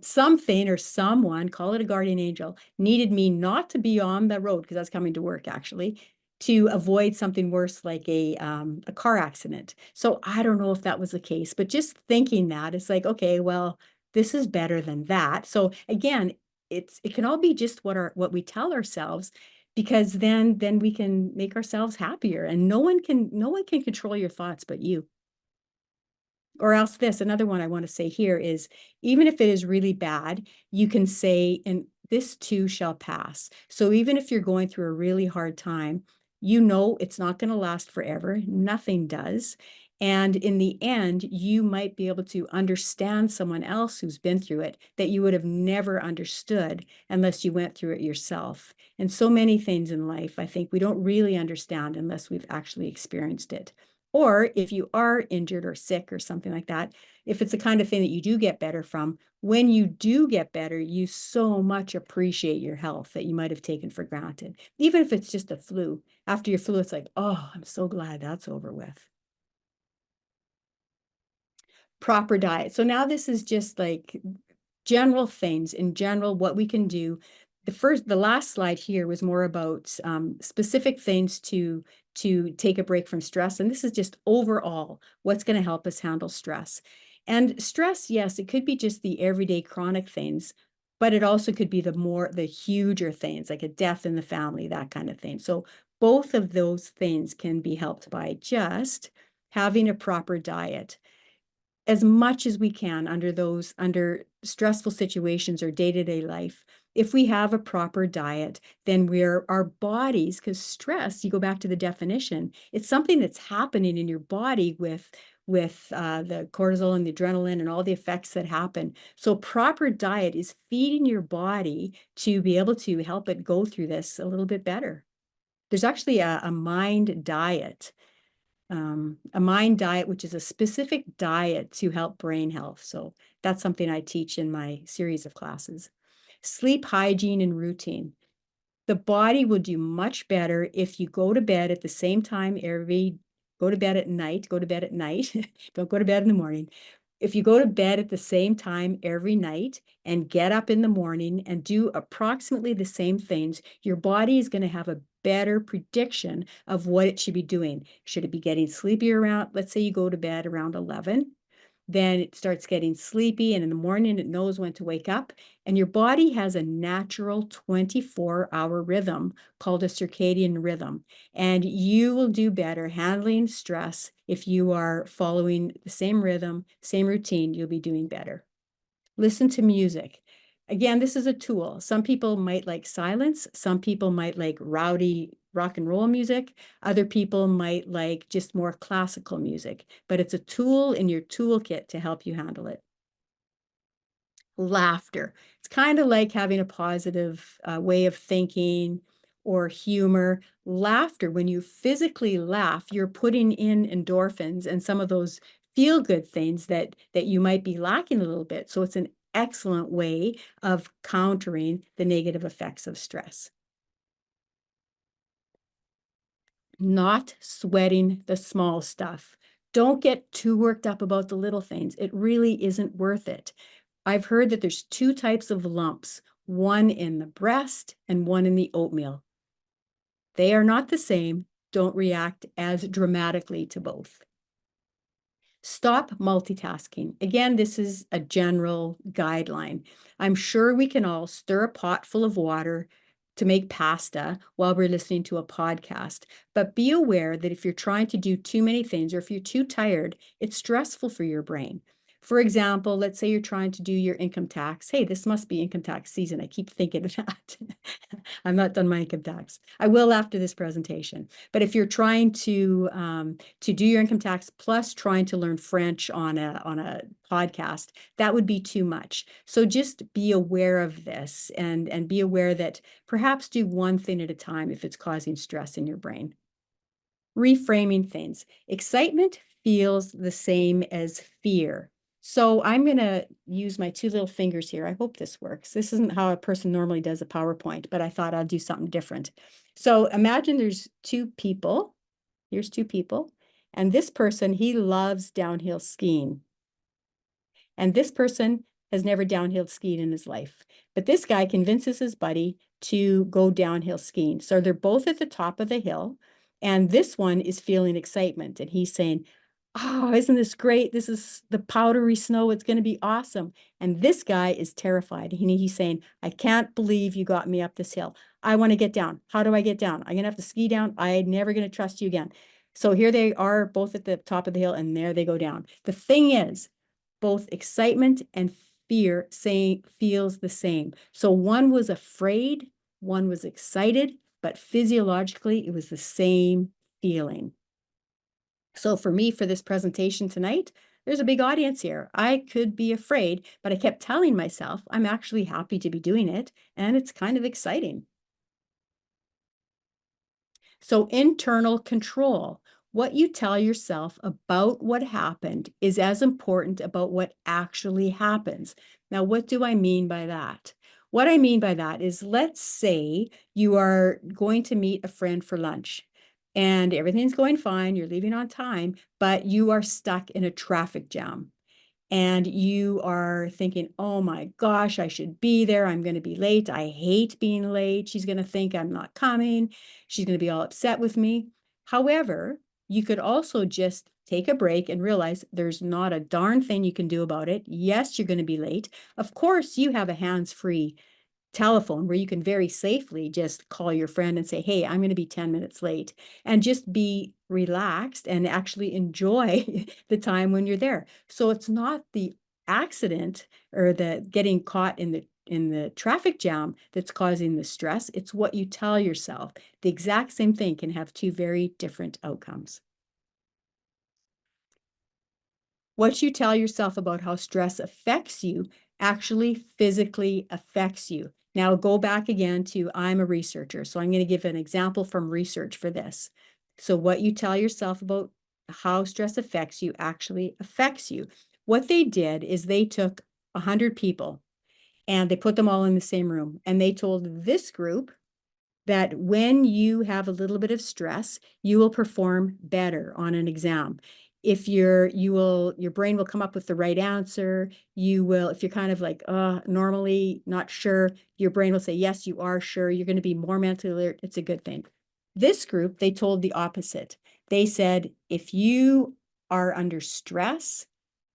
something or someone, call it a guardian angel, needed me not to be on the road because I was coming to work actually, to avoid something worse like a car accident. So I don't know if that was the case, but just thinking that, it's like, okay, well, this is better than that. So again, it can all be just what we tell ourselves, because then we can make ourselves happier, and no one can control your thoughts but you. Or else this, another one I want to say here is, even if it is really bad, you can say, and this too shall pass. So even if you're going through a really hard time, it's not going to last forever. Nothing does. And in the end, you might be able to understand someone else who's been through it that you would have never understood unless you went through it yourself. And so many things in life, I think we don't really understand unless we've actually experienced it. Or if you are injured or sick or something like that, if it's the kind of thing that you do get better from, when you do get better, you so much appreciate your health that you might have taken for granted. Even if it's just a flu. After your flu, it's like, oh, I'm so glad that's over with. Proper diet. So now this is just like general things in general, what we can do. The last slide here was more about specific things to take a break from stress. And this is just overall what's going to help us handle stress. And stress, yes, it could be just the everyday chronic things, but it also could be the huger things like a death in the family, that kind of thing. So both of those things can be helped by just having a proper diet as much as we can under stressful situations or day-to-day life. If we have a proper diet, then our bodies, because stress, you go back to the definition, it's something that's happening in your body with the cortisol and the adrenaline and all the effects that happen. So proper diet is feeding your body to be able to help it go through this a little bit better. There's actually a mind diet, which is a specific diet to help brain health. So that's something I teach in my series of classes. Sleep hygiene and routine. The body will do much better if you go to bed at the same time go to bed at night, don't go to bed in the morning. If you go to bed at the same time every night and get up in the morning and do approximately the same things, your body is going to have a better prediction of what it should be doing. Should it be getting sleepy around, let's say you go to bed around 11, then it starts getting sleepy, and in the morning it knows when to wake up. And your body has a natural 24-hour rhythm called a circadian rhythm. And you will do better handling stress if you are following the same rhythm, same routine, you'll be doing better. Listen to music. Again, this is a tool. Some people might like silence. Some people might like rowdy rock and roll music. Other people might like just more classical music, but it's a tool in your toolkit to help you handle it. Laughter. It's kind of like having a positive way of thinking or humor. Laughter, when you physically laugh, you're putting in endorphins and some of those feel-good things that you might be lacking a little bit. So it's an excellent way of countering the negative effects of stress. Not sweating the small stuff. Don't get too worked up about the little things. It really isn't worth it. I've heard that there's two types of lumps, one in the breast and one in the oatmeal. They are not the same. Don't react as dramatically to both. Stop multitasking. Again, this is a general guideline. I'm sure we can all stir a pot full of water to make pasta while we're listening to a podcast, but be aware that if you're trying to do too many things or if you're too tired, it's stressful for your brain. For example, let's say you're trying to do your income tax. Hey, this must be income tax season. I keep thinking of that. I'm not done my income tax. I will after this presentation. But if you're trying to do your income tax plus trying to learn French on a podcast, that would be too much. So just be aware of this and be aware that perhaps do one thing at a time if it's causing stress in your brain. Reframing things. Excitement feels the same as fear. So I'm going to use my two little fingers here. I hope this works. This isn't how a person normally does a PowerPoint, but I thought I'd do something different. So imagine there's two people. Here's two people. And this person, he loves downhill skiing. And this person has never downhill skied in his life. But this guy convinces his buddy to go downhill skiing. So they're both at the top of the hill. And this one is feeling excitement. And he's saying, oh, isn't this great? This is the powdery snow. It's going to be awesome. And this guy is terrified. He's saying, I can't believe you got me up this hill. I want to get down. How do I get down? I'm going to have to ski down. I'm never going to trust you again. So here they are both at the top of the hill and there they go down. The thing is, both excitement and fear feels the same. So one was afraid, one was excited, but physiologically it was the same feeling. So for me, for this presentation tonight, there's a big audience here. I could be afraid, but I kept telling myself I'm actually happy to be doing it, and it's kind of exciting. So internal control, what you tell yourself about what happened is as important about what actually happens. Now, what do I mean by that? What I mean by that is, let's say you are going to meet a friend for lunch and everything's going fine, you're leaving on time, but you are stuck in a traffic jam and you are thinking, oh my gosh, I should be there. I'm going to be late. I hate being late. She's going to think I'm not coming. She's going to be all upset with me. However, you could also just take a break and realize there's not a darn thing you can do about it. Yes, you're going to be late. Of course, you have a hands-free telephone where you can very safely just call your friend and say, hey, I'm going to be 10 minutes late, and just be relaxed and actually enjoy the time when you're there. So it's not the accident or the getting caught in the traffic jam that's causing the stress. It's what you tell yourself. The exact same thing can have two very different outcomes. What you tell yourself about how stress affects you actually physically affects you. Now go back again to I'm a researcher. So I'm going to give an example from research for this. So what you tell yourself about how stress affects you actually affects you. What they did is they took 100 people and they put them all in the same room, and they told this group that when you have a little bit of stress, you will perform better on an exam. If your brain will come up with the right answer. You will, if you're kind of like, normally not sure, your brain will say, yes, you are sure. You're going to be more mentally alert. It's a good thing. This group, they told the opposite. They said, if you are under stress,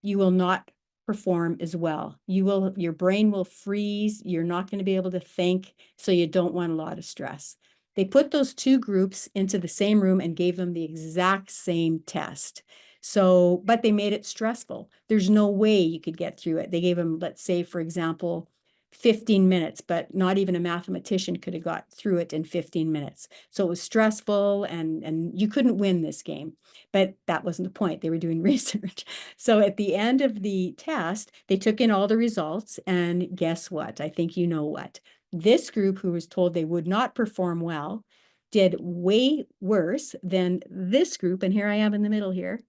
you will not perform as well. Your brain will freeze. You're not going to be able to think. So you don't want a lot of stress. They put those two groups into the same room and gave them the exact same test. So, but they made it stressful. There's no way you could get through it. They gave them, let's say, for example, 15 minutes, but not even a mathematician could have got through it in 15 minutes. So it was stressful, and you couldn't win this game. But that wasn't the point. They were doing research. So at the end of the test, they took in all the results, and guess what? I think you know what. This group, who was told they would not perform well, did way worse than this group. And here I am in the middle here.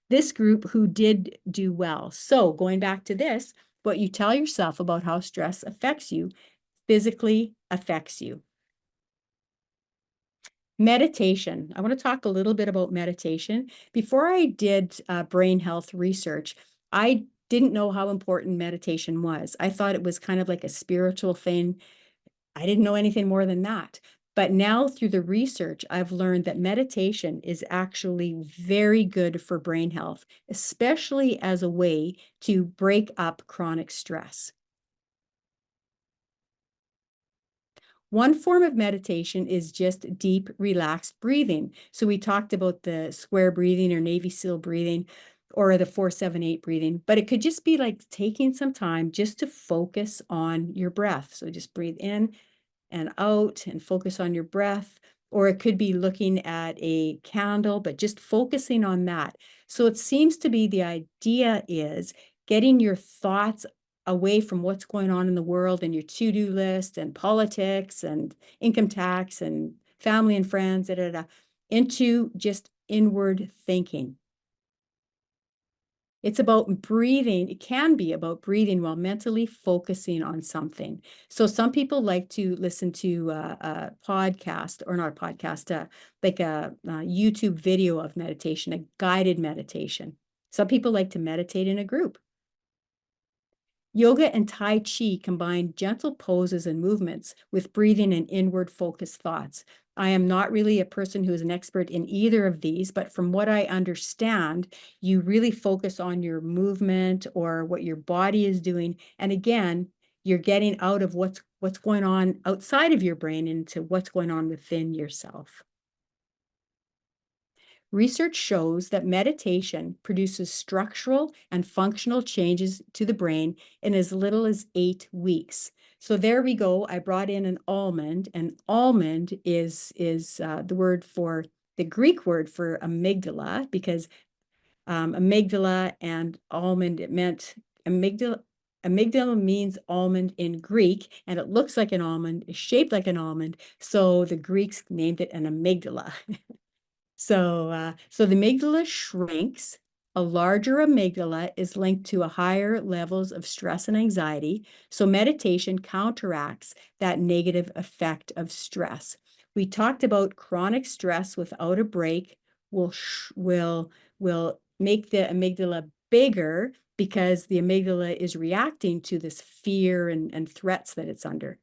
This group who did do well. So going back to this, what you tell yourself about how stress affects you physically affects you. Meditation. I want to talk a little bit about meditation. Before I did brain health research, I didn't know how important meditation was. I thought it was kind of like a spiritual thing. I didn't know anything more than that. But now through the research, I've learned that meditation is actually very good for brain health, especially as a way to break up chronic stress. One form of meditation is just deep, relaxed breathing. So we talked about the square breathing or Navy SEAL breathing or the 4-7-8 breathing, but it could just be like taking some time just to focus on your breath. So just breathe in and out and focus on your breath. Or it could be looking at a candle, but just focusing on that. So it seems to be the idea is getting your thoughts away from what's going on in the world and your to-do list and politics and income tax and family and friends, into just inward thinking. It's about breathing. It can be about breathing while mentally focusing on something. So some people like to listen to a podcast, or not a podcast, like a YouTube video of meditation, a guided meditation. Some people like to meditate in a group. Yoga and Tai Chi combine gentle poses and movements with breathing and inward focused thoughts. I am not really a person who is an expert in either of these, but from what I understand, you really focus on your movement or what your body is doing. And again, you're getting out of what's going on outside of your brain into what's going on within yourself. Research shows that meditation produces structural and functional changes to the brain in as little as 8 weeks. So there we go. I brought in an almond, and almond is the word for the Greek word for amygdala, because amygdala and almond, it meant amygdala. Amygdala means almond in Greek, and it looks like an almond, is shaped like an almond. So the Greeks named it an amygdala. So the amygdala shrinks. A larger amygdala is linked to a higher levels of stress and anxiety. So meditation counteracts that negative effect of stress. We talked about chronic stress without a break will make the amygdala bigger because the amygdala is reacting to this fear and threats that it's under.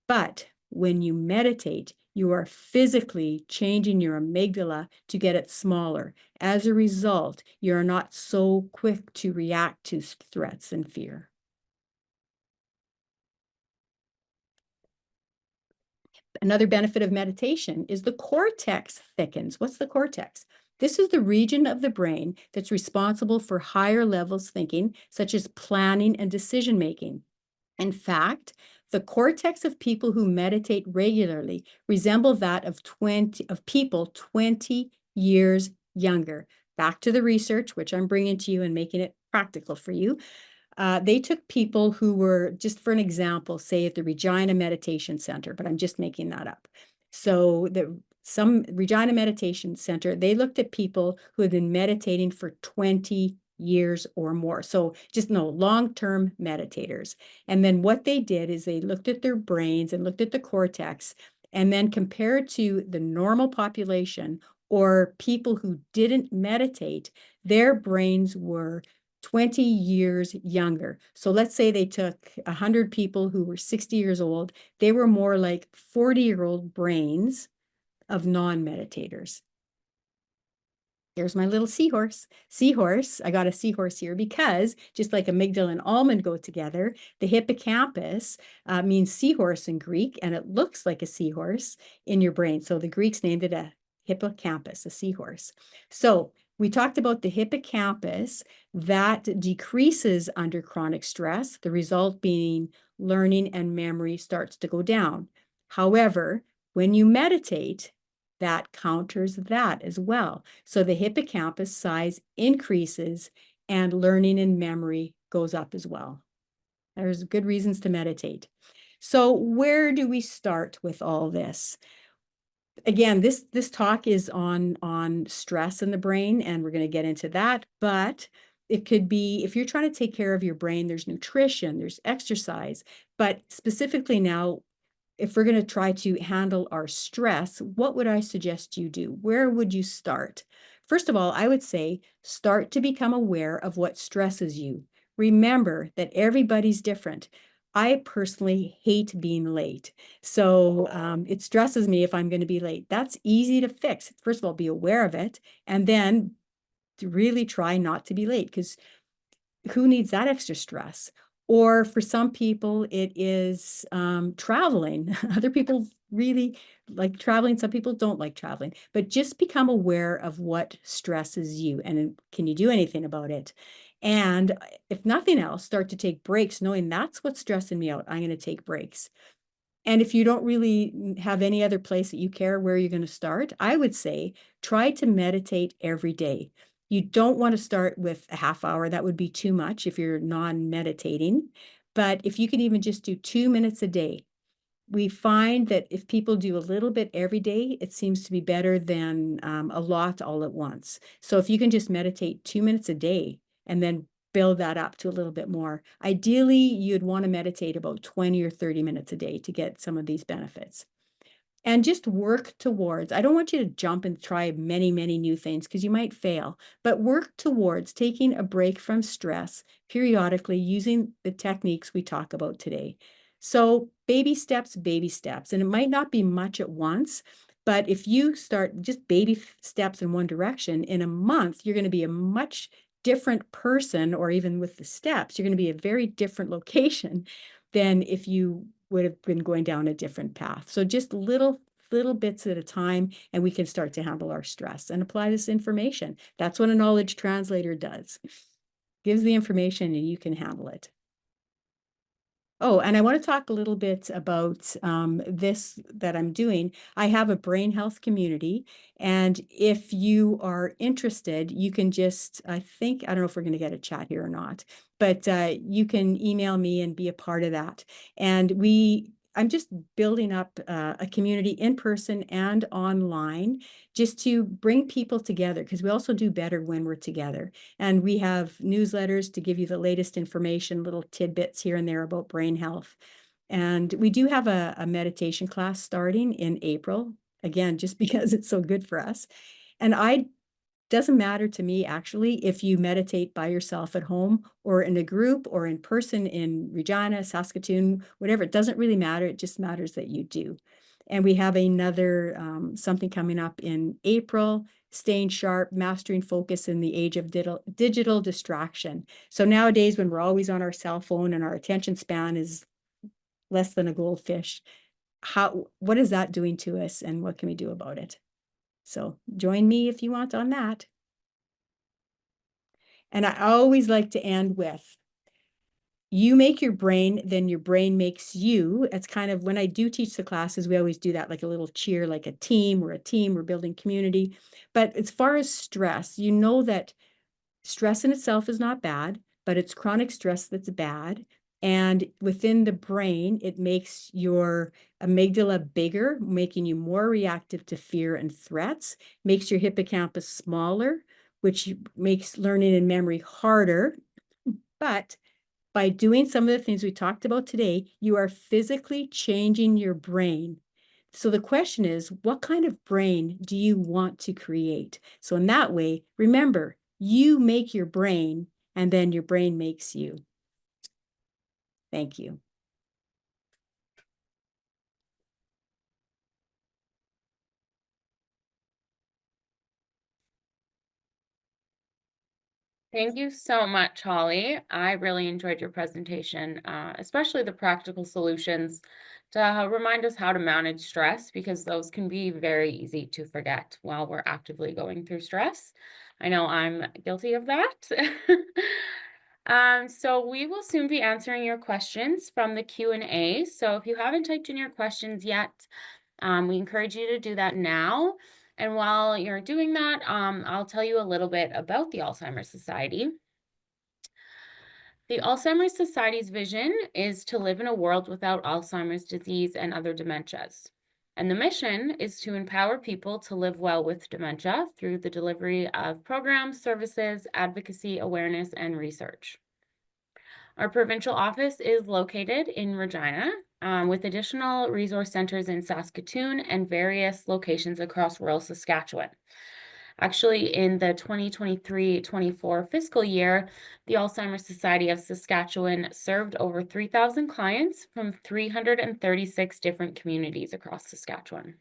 But when you meditate, you are physically changing your amygdala to get it smaller. As a result, you're not so quick to react to threats and fear. Another benefit of meditation is the cortex thickens. What's the cortex? This is the region of the brain that's responsible for higher levels thinking, such as planning and decision making. In fact, the cortex of people who meditate regularly resemble that of people 20 years younger. Back to the research, which I'm bringing to you and making it practical for you. They took people who were, just for an example, say at the Regina Meditation Center, but I'm just making that up. So some Regina Meditation Center, they looked at people who had been meditating for 20 years or more. So just long-term meditators. And then what they did is they looked at their brains and looked at the cortex, and then compared to the normal population or people who didn't meditate, their brains were 20 years younger. So let's say they took 100 people who were 60 years old. They were more like 40-year-old brains of non-meditators. Here's my little seahorse. Seahorse, I got a seahorse here because just like amygdala and almond go together, the hippocampus means seahorse in Greek, and it looks like a seahorse in your brain. So the Greeks named it a hippocampus, a seahorse. So we talked about the hippocampus that decreases under chronic stress, the result being learning and memory starts to go down. However, when you meditate, that counters that as well. So the hippocampus size increases and learning and memory goes up as well. There's good reasons to meditate. So where do we start with all this? Again, this talk is on stress in the brain, and we're going to get into that, but it could be, if you're trying to take care of your brain, there's nutrition, there's exercise, but specifically now, if we're going to try to handle our stress, what would I suggest you do? Where would you start? First of all, I would say start to become aware of what stresses you. Remember that everybody's different. I personally hate being late. So it stresses me if I'm going to be late. That's easy to fix. First of all, be aware of it, and then to really try not to be late, because who needs that extra stress? Or for some people, it is traveling. Other people really like traveling. Some people don't like traveling, but just become aware of what stresses you and can you do anything about it? And if nothing else, start to take breaks, knowing that's what's stressing me out. I'm going to take breaks. And if you don't really have any other place that you care where you're going to start, I would say try to meditate every day. You don't want to start with a half hour. That would be too much if you're non-meditating. But if you could even just do 2 minutes a day, we find that if people do a little bit every day, it seems to be better than a lot all at once. So if you can just meditate 2 minutes a day and then build that up to a little bit more. Ideally, you'd want to meditate about 20 or 30 minutes a day to get some of these benefits. And just work towards, I don't want you to jump and try many, many new things because you might fail, but work towards taking a break from stress periodically using the techniques we talk about today. So baby steps, and it might not be much at once, but if you start just baby steps in one direction, in a month, you're going to be a much different person, or even with the steps, you're going to be a very different location than if you would have been going down a different path. So just little bits at a time, and we can start to handle our stress and apply this information. That's what a knowledge translator does. Gives the information and you can handle it. Oh, and I want to talk a little bit about this that I'm doing. I have a brain health community, and if you are interested, you can just, I don't know if we're going to get a chat here or not, but you can email me and be a part of that. And I'm just building up a community in person and online just to bring people together because we also do better when we're together. And we have newsletters to give you the latest information, little tidbits here and there about brain health. And we do have a meditation class starting in April, again, just because it's so good for us. And I doesn't matter to me actually if you meditate by yourself at home or in a group or in person in Regina, Saskatoon, whatever. It doesn't really matter. It just matters that you do. And we have another something coming up in April, staying sharp, mastering focus in the age of digital distraction. So nowadays, when we're always on our cell phone and our attention span is less than a goldfish, what is that doing to us and what can we do about it? So join me if you want on that. And I always like to end with, you make your brain, then your brain makes you. It's kind of when I do teach the classes, we always do that like a little cheer, like a team. We're a team, we're building community. But as far as stress, you know that stress in itself is not bad, but it's chronic stress that's bad. And within the brain, it makes your amygdala bigger, making you more reactive to fear and threats, makes your hippocampus smaller, which makes learning and memory harder. But by doing some of the things we talked about today, you are physically changing your brain. So the question is, what kind of brain do you want to create? So in that way, remember, you make your brain and then your brain makes you. Thank you. Thank you so much, Holly. I really enjoyed your presentation, especially the practical solutions to remind us how to manage stress, because those can be very easy to forget while we're actively going through stress. I know I'm guilty of that. So we will soon be answering your questions from the Q&A. So if you haven't typed in your questions yet, we encourage you to do that now. And while you're doing that, I'll tell you a little bit about the Alzheimer's Society. The Alzheimer's Society's vision is to live in a world without Alzheimer's disease and other dementias. And the mission is to empower people to live well with dementia through the delivery of programs, services, advocacy, awareness, and research. Our provincial office is located in Regina, with additional resource centers in Saskatoon and various locations across rural Saskatchewan. Actually, in the 2023-24 fiscal year, the Alzheimer's Society of Saskatchewan served over 3,000 clients from 336 different communities across Saskatchewan.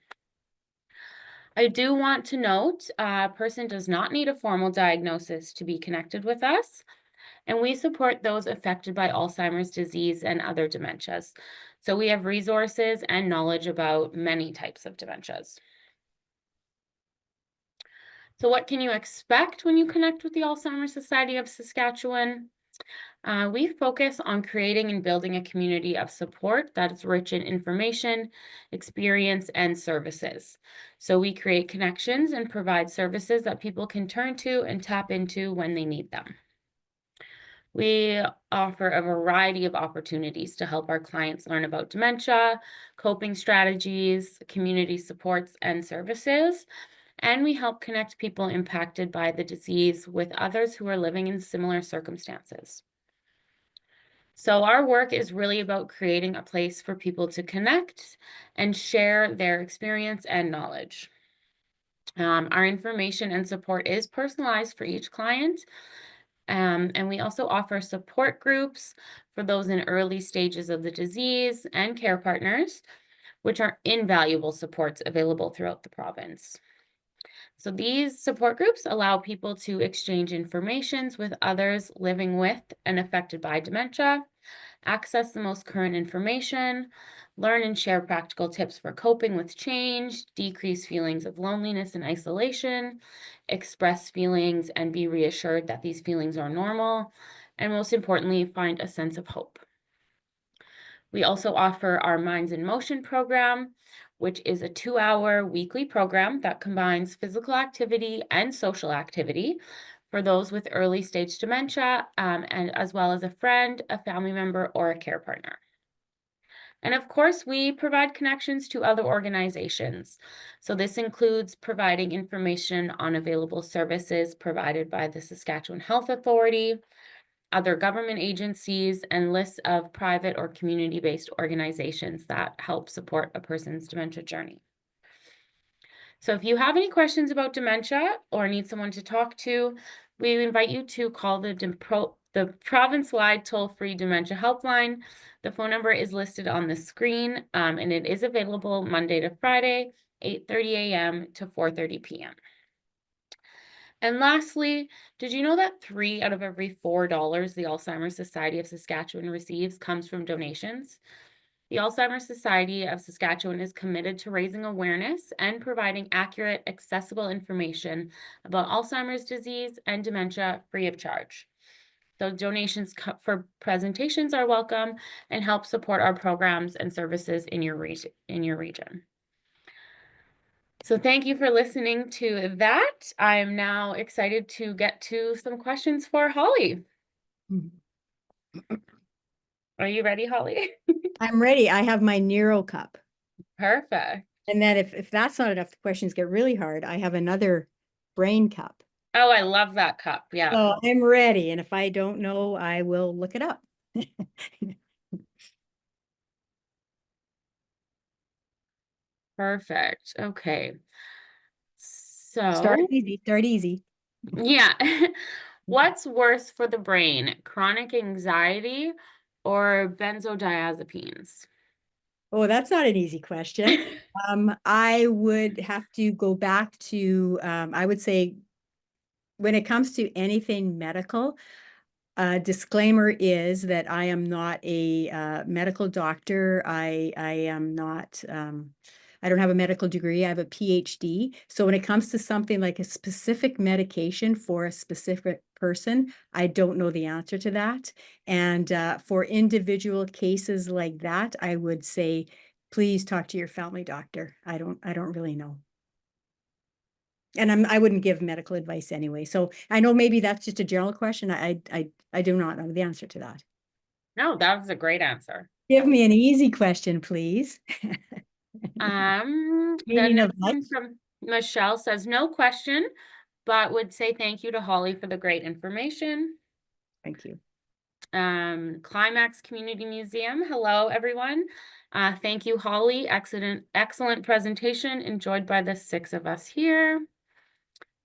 I do want to note, a person does not need a formal diagnosis to be connected with us, and we support those affected by Alzheimer's disease and other dementias. So we have resources and knowledge about many types of dementias. So what can you expect when you connect with the Alzheimer's Society of Saskatchewan? We focus on creating and building a community of support that is rich in information, experience, and services. So we create connections and provide services that people can turn to and tap into when they need them. We offer a variety of opportunities to help our clients learn about dementia, coping strategies, community supports, and services. And we help connect people impacted by the disease with others who are living in similar circumstances. So our work is really about creating a place for people to connect and share their experience and knowledge. Our information and support is personalized for each client. And we also offer support groups for those in early stages of the disease and care partners, which are invaluable supports available throughout the province. So these support groups allow people to exchange information with others living with and affected by dementia, access the most current information, learn and share practical tips for coping with change, decrease feelings of loneliness and isolation, express feelings and be reassured that these feelings are normal, and most importantly, find a sense of hope. We also offer our Minds in Motion program, which is a 2-hour weekly program that combines physical activity and social activity for those with early stage dementia, and as well as a friend, a family member, or a care partner. And of course, we provide connections to other organizations. So this includes providing information on available services provided by the Saskatchewan Health Authority, other government agencies, and lists of private or community-based organizations that help support a person's dementia journey. So if you have any questions about dementia or need someone to talk to, we invite you to call the province-wide toll-free dementia helpline. The phone number is listed on the screen, and it is available Monday to Friday, 8:30 a.m. to 4:30 p.m. And lastly, did you know that 3 out of every $4 the Alzheimer's Society of Saskatchewan receives comes from donations? The Alzheimer's Society of Saskatchewan is committed to raising awareness and providing accurate, accessible information about Alzheimer's disease and dementia free of charge. So donations for presentations are welcome and help support our programs and services in your region. So thank you for listening to that. I'm now excited to get to some questions for Holly. Are you ready, Holly? I'm ready. I have my Neuro cup. Perfect. And then if that's not enough, the questions get really hard. I have another brain cup. Oh, I love that cup. Yeah. So I'm ready. And if I don't know, I will look it up. Perfect. Okay. Start So, easy, start easy. yeah. What's worse for the brain, chronic anxiety or benzodiazepines? Oh, that's not an easy question. I would have to go back to, I would say, when it comes to anything medical, disclaimer is that I am not a medical doctor. I am not, I don't have a medical degree. I have a PhD. So when it comes to something like a specific medication for a specific person, I don't know the answer to that. And for individual cases like that, I would say, please talk to your family doctor. I don't really know. And I wouldn't give medical advice anyway. So I know maybe that's just a general question. I do not know the answer to that. No, that was a great answer. Give me an easy question, please. The Meaning of next life. one from Michelle says, no question, but would say thank you to Holly for the great information. Thank you. Climax Community Museum. Hello, everyone. Thank you, Holly. Excellent presentation. Enjoyed by the 6 of us here.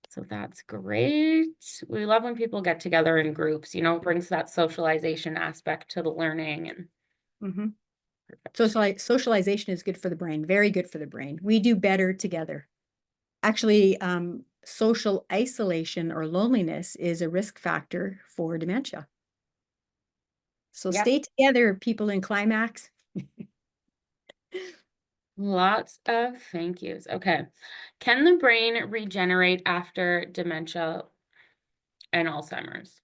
So that's great. We love when people get together in groups, it brings that socialization aspect to the learning and Mm-hmm. perfect. Socialization is good for the brain, very good for the brain. We do better together. Actually, social isolation or loneliness is a risk factor for dementia. So Yep. stay together, people in Climax. Lots of thank yous. Okay. Can the brain regenerate after dementia and Alzheimer's?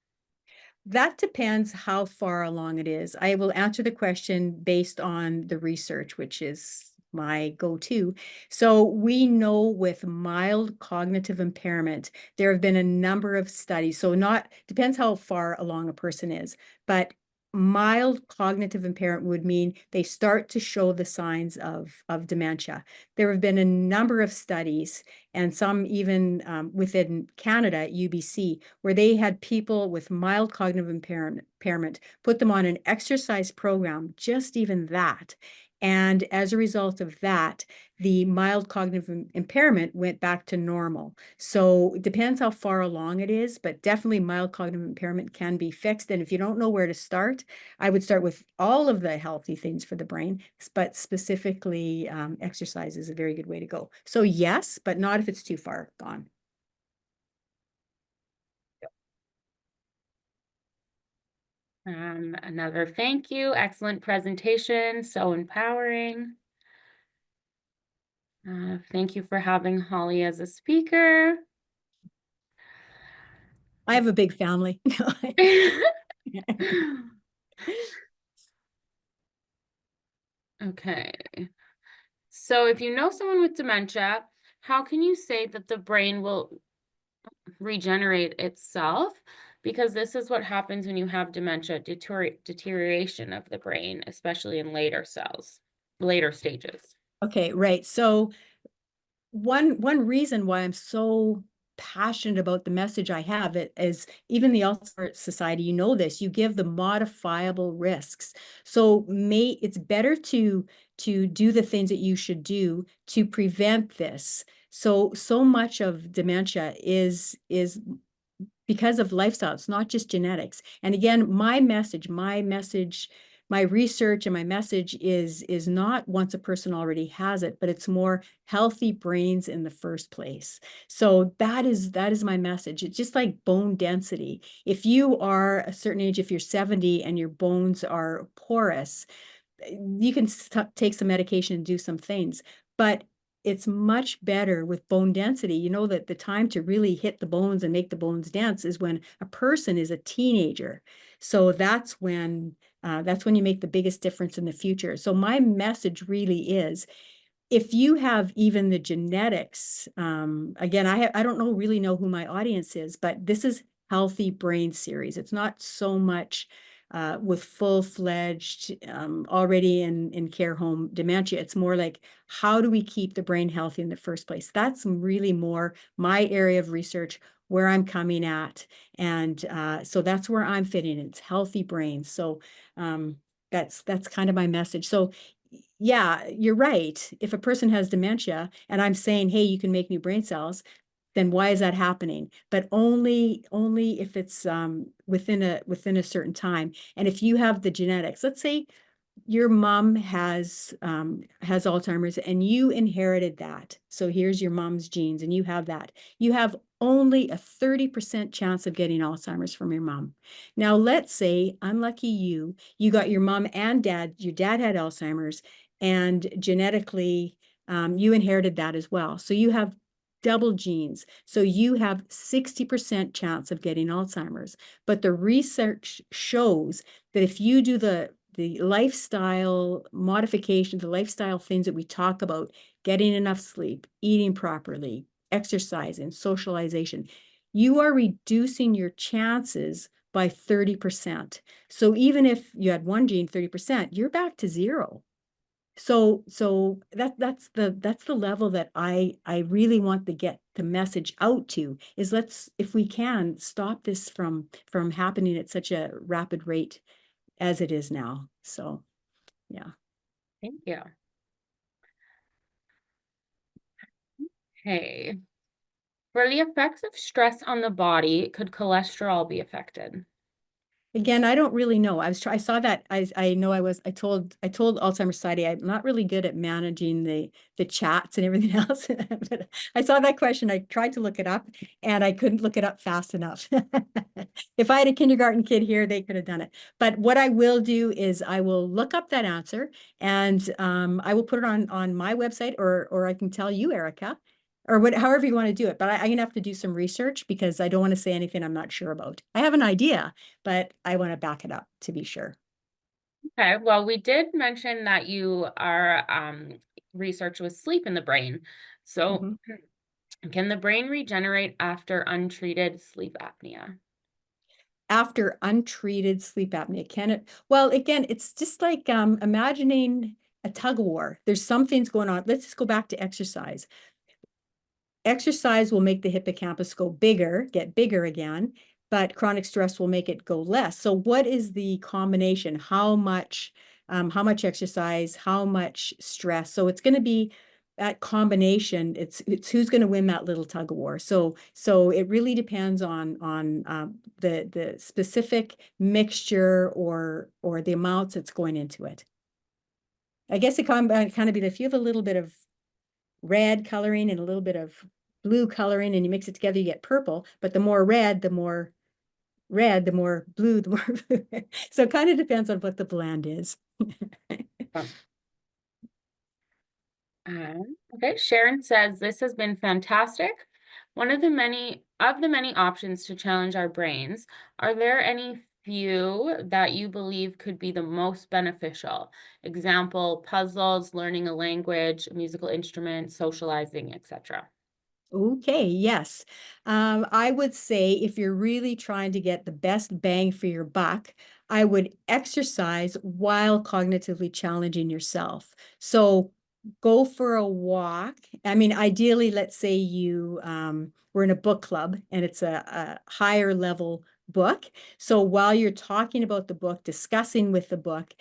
That depends how far along it is. I will answer the question based on the research, which is my go-to. So we know with mild cognitive impairment, there have been a number of studies. So not depends how far along a person is, but mild cognitive impairment would mean they start to show the signs of dementia. There have been a number of studies, and some even within Canada, UBC, where they had people with mild cognitive impairment, put them on an exercise program, just even that. And as a result of that, the mild cognitive impairment went back to normal. So it depends how far along it is, but definitely mild cognitive impairment can be fixed. And if you don't know where to start, I would start with all of the healthy things for the brain, but specifically exercise is a very good way to go. So yes, but not if it's too far gone. Another thank you. Excellent presentation. So empowering. Thank you for having Holly as a speaker. I have a big family. Okay. So if you know someone with dementia, how can you say that the brain will regenerate itself? Because this is what happens when you have dementia, deterioration of the brain, especially in later stages. Okay, right. So one reason why I'm so passionate about the message I have it is even the Alzheimer's Society, you know this, you give the modifiable risks. So it's better to do the things that you should do to prevent this. So much of dementia is because of lifestyle. It's not just genetics. And again, my research and my message is not once a person already has it, but it's more healthy brains in the first place. So that is my message. It's just like bone density. If you are a certain age, if you're 70 and your bones are porous, you can take some medication and do some things, but it's much better with bone density. You know that the time to really hit the bones and make the bones dense is when a person is a teenager. So that's when you make the biggest difference in the future. So my message really is, if you have even the genetics, again, I don't really know who my audience is, but this is Healthy Brain series. It's not so much with full-fledged, already in care home dementia. It's more like, how do we keep the brain healthy in the first place? That's really more my area of research, where I'm coming at. And so that's where I'm fitting in. It's healthy brains. So that's kind of my message. So yeah, you're right. If a person has dementia and I'm saying, hey, you can make new brain cells, then why is that happening? But only if it's within a certain time. And if you have the genetics, let's say your mom has Alzheimer's and you inherited that. So here's your mom's genes and you have that. You have only a 30% chance of getting Alzheimer's from your mom. Now, let's say, unlucky you got your mom and dad, your dad had Alzheimer's, and genetically, you inherited that as well. So you have double genes. So you have 60% chance of getting Alzheimer's. But the research shows that if you do the lifestyle modification, the lifestyle things that we talk about, getting enough sleep, eating properly, exercising, socialization, you are reducing your chances by 30%. So even if you had one gene 30%, you're back to zero. So that's the level that I really want to get the message out to, is let's, if we can, stop this from happening at such a rapid rate as it is now. So yeah. Thank you. Okay. For the effects of stress on the body, could cholesterol be affected? Again, I don't really know. I saw that. I know I told Alzheimer's Society I'm not really good at managing the chats and everything else. But I saw that question. I tried to look it up and I couldn't look it up fast enough. If I had a kindergarten kid here, they could have done it. But what I will do is I will look up that answer and I will put it on my website, or I can tell you, Erica, or however you want to do it. But I'm gonna have to do some research because I don't want to say anything I'm not sure about. I have an idea, but I want to back it up to be sure. Okay, well, we did mention that you are research with sleep in the brain. So Mhm. can the brain regenerate after untreated sleep apnea? After untreated sleep apnea, can it? Well, again, it's just like imagining a tug of war. There's some things going on. Let's just go back to exercise. Exercise will make the hippocampus get bigger again, but chronic stress will make it go less. So what is the combination? How much exercise, how much stress? So it's going to be that combination. It's who's going to win that little tug of war. So it really depends on the specific mixture or the amounts that's going into it. I guess it kind of be, if you have a little bit of red coloring and a little bit of blue coloring and you mix it together, you get purple. But the more red, the more blue, the more blue. So it kind of depends on what the blend is. Um, okay, Sharon says this has been fantastic. One of the many options to challenge our brains. Are there any few that you believe could be the most beneficial. Example, puzzles, learning a language, a musical instrument, socializing, etc. Okay, yes. I would say if you're really trying to get the best bang for your buck, I would exercise while cognitively challenging yourself. So go for a walk. I mean, ideally, let's say you we're in a book club and it's a higher level book. So while you're talking about the book, discussing with the book,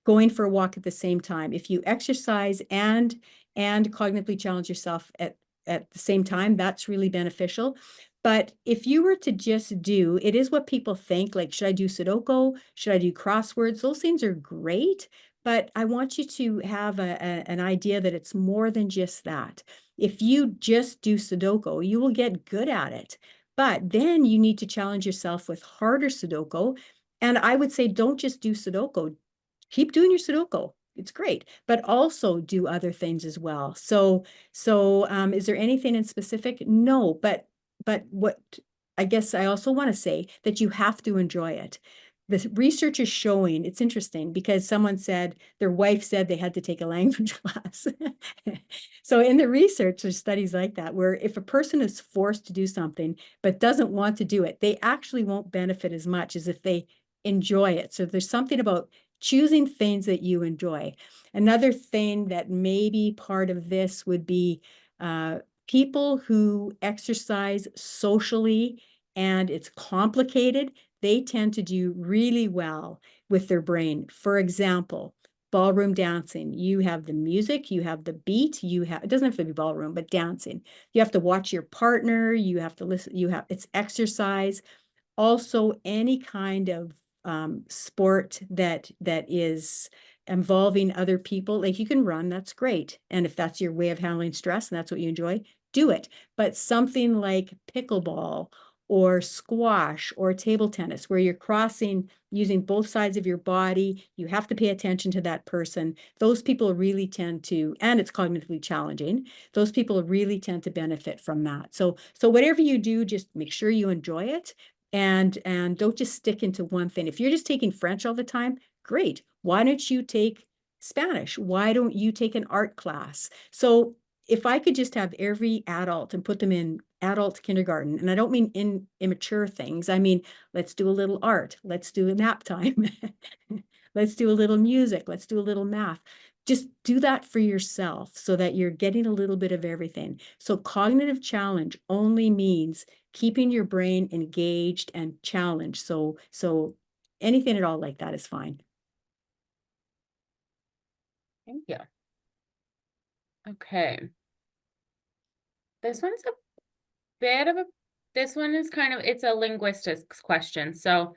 going for a walk at the same time. If you exercise and cognitively challenge yourself at the same time, that's really beneficial. But if you were to just do, it is what people think, like, should I do Sudoku? Should I do crosswords? Those things are great, but I want you to have an idea that it's more than just that. If you just do Sudoku, you will get good at it. But then you need to challenge yourself with harder Sudoku. And I would say, don't just do Sudoku. Keep doing your Sudoku. It's great, but also do other things as well. So, is there anything in specific? No, but what I guess I also want to say that you have to enjoy it. The research is showing, it's interesting because someone said their wife said they had to take a language class. So in the research, there's studies like that where if a person is forced to do something but doesn't want to do it, they actually won't benefit as much as if they enjoy it. So there's something about choosing things that you enjoy. Another thing that may be part of this would be people who exercise socially and it's complicated, they tend to do really well with their brain. For example, ballroom dancing, you have the music, you have the beat, you have, it doesn't have to be ballroom, but dancing. You have to watch your partner, you have to listen, it's exercise. Also, any kind of sport that is involving other people, like you can run, that's great. And if that's your way of handling stress and that's what you enjoy, do it. But something like pickleball or squash or table tennis, where you're crossing using both sides of your body, you have to pay attention to that person. Those people really tend to, and it's cognitively challenging, those people really tend to benefit from that. So whatever you do, just make sure you enjoy it and don't just stick into one thing. If you're just taking French all the time, great. Why don't you take Spanish? Why don't you take an art class? So if I could just have every adult and put them in adult kindergarten, and I don't mean in immature things, I mean, let's do a little art, let's do a nap time, let's do a little music, let's do a little math. Just do that for yourself so that you're getting a little bit of everything. So cognitive challenge only means keeping your brain engaged and challenged. So anything at all like that is fine. Thank you. Okay. This one's a bit of a, this one is kind of, it's a linguistics question. So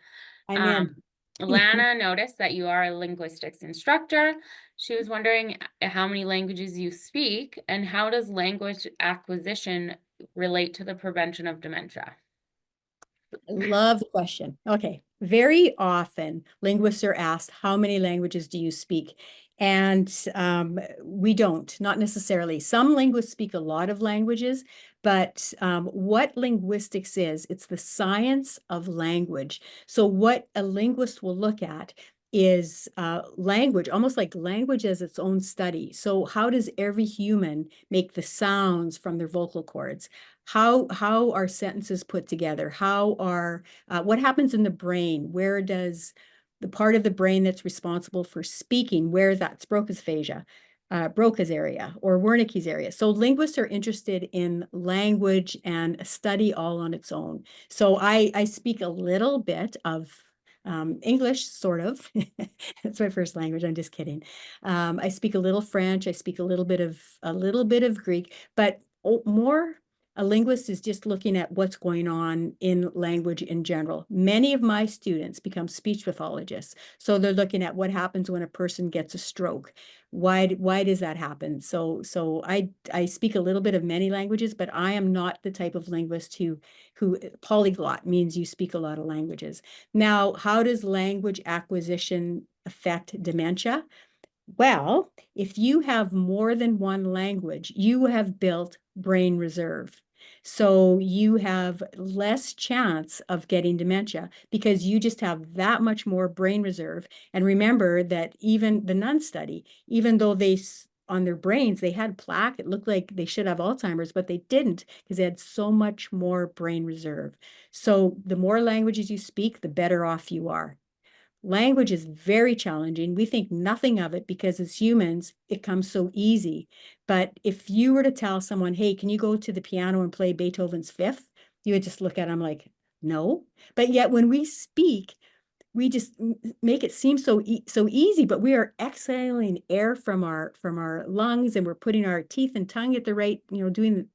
I'm Um, in. Lana noticed that you are a linguistics instructor. She was wondering how many languages you speak and how does language acquisition relate to the prevention of dementia? Love the question. Okay. Very often, linguists are asked, how many languages do you speak? And we don't, not necessarily. Some linguists speak a lot of languages, but what linguistics is, it's the science of language. So what a linguist will look at is language, almost like language as its own study. So how does every human make the sounds from their vocal cords? How are sentences put together? How are what happens in the brain? Where does the part of the brain that's responsible for speaking, where that's Broca's area or Wernicke's area. So linguists are interested in language and a study all on its own. So I speak a little bit of English, sort of. That's my first language. I'm just kidding. I speak a little French. I speak a little bit of Greek, but more a linguist is just looking at what's going on in language in general. Many of my students become speech pathologists. So they're looking at what happens when a person gets a stroke. Why does that happen? So I speak a little bit of many languages, but I am not the type of linguist who polyglot means you speak a lot of languages. Now, how does language acquisition affect dementia? Well, if you have more than one language, you have built brain reserve. So you have less chance of getting dementia because you just have that much more brain reserve. And remember that even the nun study, even though on their brains, they had plaque. It looked like they should have Alzheimer's, but they didn't because they had so much more brain reserve. So the more languages you speak, the better off you are. Language is very challenging. We think nothing of it because as humans, it comes so easy. But if you were to tell someone, hey, can you go to the piano and play Beethoven's Fifth? You would just look at them like, no. But yet when we speak, we just make it seem so easy, but we are exhaling air from our lungs and we're putting our teeth and tongue at the right, doing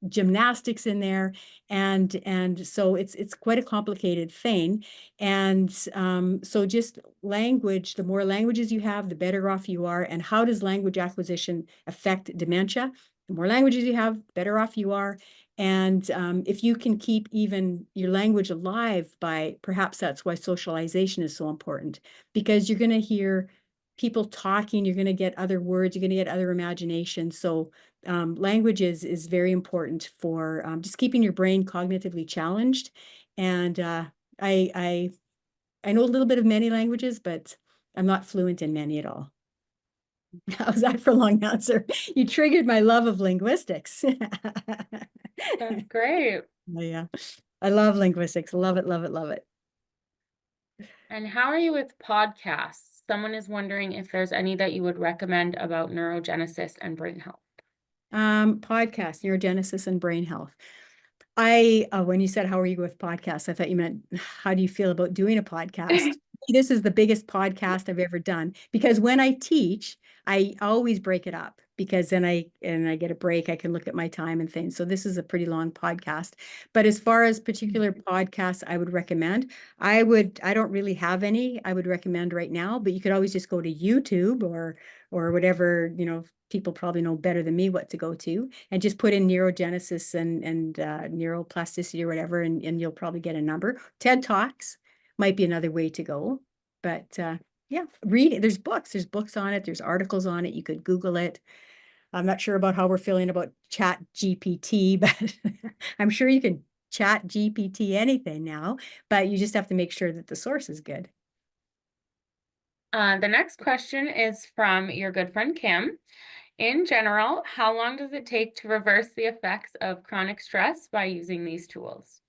gymnastics in there, and so it's quite a complicated thing. And so just language, the more languages you have, the better off you are. And how does language acquisition affect dementia? The more languages you have, better off you are. And if you can keep even your language alive, by perhaps that's why socialization is so important, because you're going to hear people talking, you're going to get other words, you're going to get other imagination. So language is very important for just keeping your brain cognitively challenged. And I I know a little bit of many languages, but I'm not fluent in many at all. How's that for a long answer? You triggered my love of linguistics. That's great. Oh, yeah, I love linguistics. Love it, love it, love it. And how are you with podcasts? Someone is wondering if there's any that you would recommend about neurogenesis and brain health. Podcast, neurogenesis and brain health. When you said, how are you with podcasts? I thought you meant, how do you feel about doing a podcast? This is the biggest podcast I've ever done because when I teach, I always break it up because then I get a break. I can look at my time and things. So this is a pretty long podcast. But as far as particular podcasts I would recommend, I don't really have any I would recommend right now, but you could always just go to YouTube or whatever, people probably know better than me what to go to, and just put in neurogenesis and neuroplasticity or whatever, and you'll probably get a number. TED Talks might be another way to go. But yeah, read. There's books on it. There's articles on it. You could Google it. I'm not sure about how we're feeling about Chat GPT, but I'm sure you can Chat GPT anything now, but you just have to make sure that the source is good. The next question is from your good friend Kim. In general, how long does it take to reverse the effects of chronic stress by using these tools?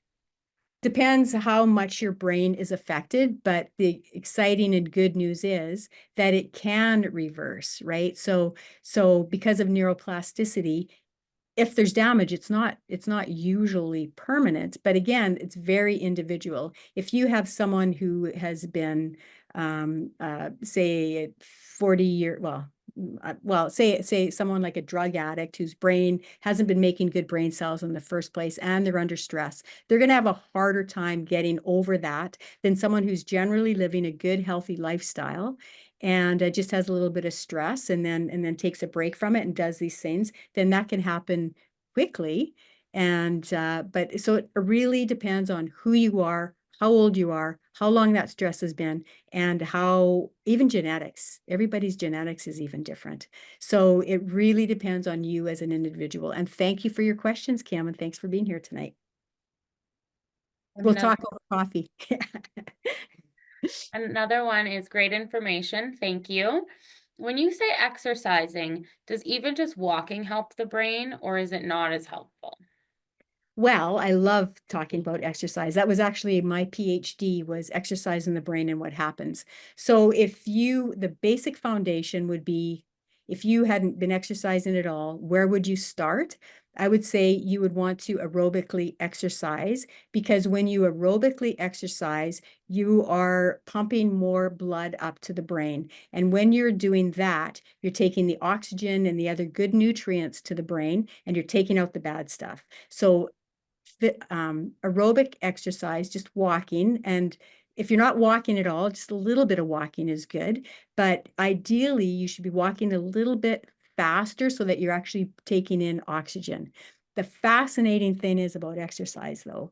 Depends how much your brain is affected, but the exciting and good news is that it can reverse, right? So because of neuroplasticity, if there's damage, it's not usually permanent, but again, it's very individual. If you have someone who has been say 40-year, say someone like a drug addict whose brain hasn't been making good brain cells in the first place and they're under stress, they're going to have a harder time getting over that than someone who's generally living a good, healthy lifestyle and just has a little bit of stress and then takes a break from it and does these things. Then that can happen quickly. And but so it really depends on who you are, how old you are, how long that stress has been, and how even genetics. Everybody's genetics is even different. So it really depends on you as an individual. And thank you for your questions, Cam, and thanks for being here tonight. We'll Another, talk over coffee. another one is great information. Thank you. When you say exercising, does even just walking help the brain, or is it not as helpful? Well, I love talking about exercise. That was actually my PhD, was exercise in the brain and what happens. So the basic foundation would be, if you hadn't been exercising at all, where would you start? I would say you would want to aerobically exercise, because when you aerobically exercise, you are pumping more blood up to the brain. And when you're doing that, you're taking the oxygen and the other good nutrients to the brain, and you're taking out the bad stuff. So aerobic exercise, just walking. And if you're not walking at all, just a little bit of walking is good. But ideally, you should be walking a little bit faster so that you're actually taking in oxygen. The fascinating thing is about exercise, though,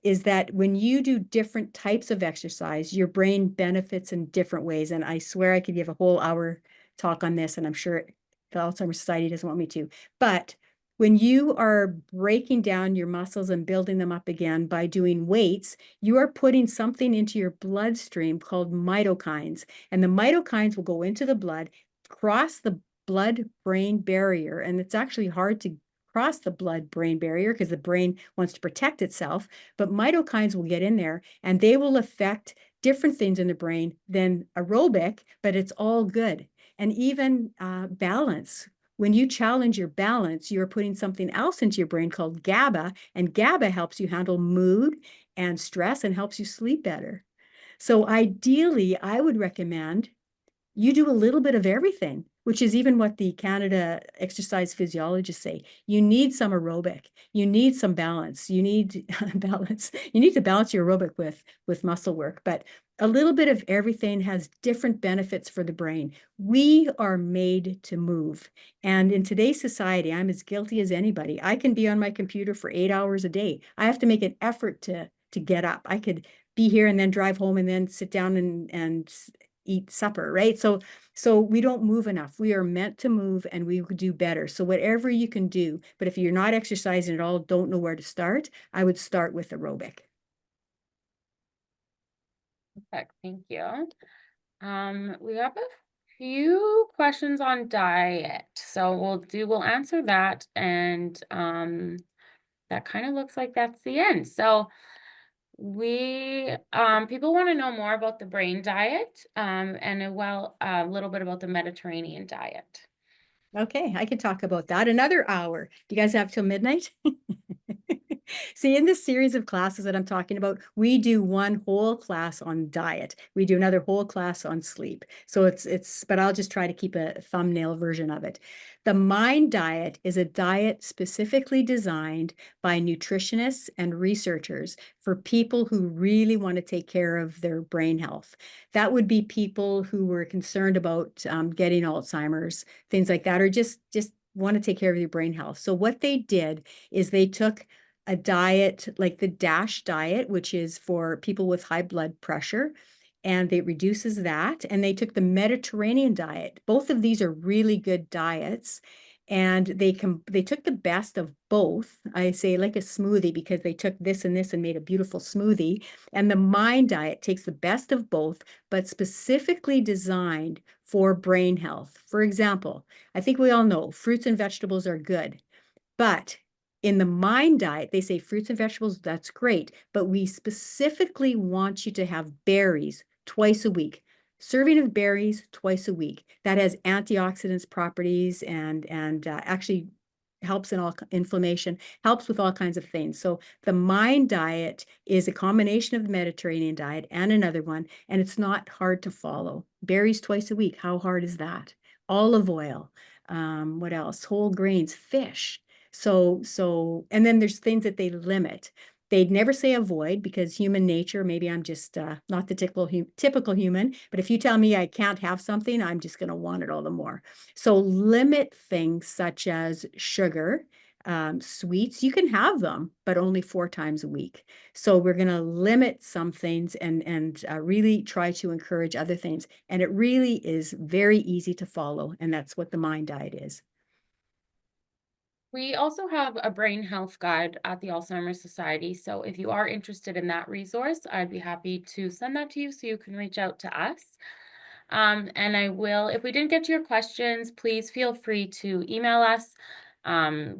is that when you do different types of exercise, your brain benefits in different ways. And I swear I could give a whole hour talk on this, and I'm sure the Alzheimer's Society doesn't want me to. But When you are breaking down your muscles and building them up again by doing weights, you are putting something into your bloodstream called mitokines. And the mitokines will go into the blood, cross the blood-brain barrier. And it's actually hard to cross the blood-brain barrier because the brain wants to protect itself. But mitokines will get in there and they will affect different things in the brain than aerobic, but it's all good. And even balance. When you challenge your balance, you're putting something else into your brain called GABA, and GABA helps you handle mood and stress and helps you sleep better. So ideally, I would recommend you do a little bit of everything, which is even what the Canada exercise physiologists say. You need some aerobic, you need some balance, you need balance, you need to balance your aerobic with muscle work, but a little bit of everything has different benefits for the brain. We are made to move. And in today's society, I'm as guilty as anybody. I can be on my computer for 8 hours a day. I have to make an effort to get up. I could be here and then drive home and then sit down and eat supper, right? So we don't move enough. We are meant to move and we could do better. So whatever you can do, but if you're not exercising at all, don't know where to start, I would start with aerobic. Perfect, thank you. We have a few questions on diet. So we'll answer that, and that kind of looks like that's the end. So people want to know more about the brain diet, and a little bit about the Mediterranean diet. Okay, I can talk about that another hour. Do you guys have till midnight? See, in this series of classes that I'm talking about, we do one whole class on diet. We do another whole class on sleep. So but I'll just try to keep a thumbnail version of it. The Mind Diet is a diet specifically designed by nutritionists and researchers for people who really want to take care of their brain health. That would be people who were concerned about getting Alzheimer's, things like that, or just want to take care of your brain health. So what they did is they took a diet like the DASH diet, which is for people with high blood pressure, and it reduces that. And they took the Mediterranean diet. Both of these are really good diets. And they took the best of both. I say like a smoothie because they took this and this and made a beautiful smoothie. And the Mind Diet takes the best of both, but specifically designed for brain health. For example, I think we all know fruits and vegetables are good, but in the Mind Diet, they say fruits and vegetables, that's great, but we specifically want you to have berries twice a week. Serving of berries twice a week. That has antioxidants properties and actually helps in all inflammation, helps with all kinds of things. So the Mind Diet is a combination of the Mediterranean diet and another one, and it's not hard to follow. Berries twice a week, how hard is that? Olive oil, what else? Whole grains, fish. And then there's things that they limit. They'd never say avoid because human nature, maybe I'm just not the typical human, but if you tell me I can't have something, I'm just going to want it all the more. So limit things such as sugar, sweets. You can have them, but only 4 times a week. So we're going to limit some things and really try to encourage other things. And it really is very easy to follow. And that's what the Mind Diet is. We also have a brain health guide at the Alzheimer's Society. So if you are interested in that resource, I'd be happy to send that to you so you can reach out to us. And if we didn't get to your questions, please feel free to email us.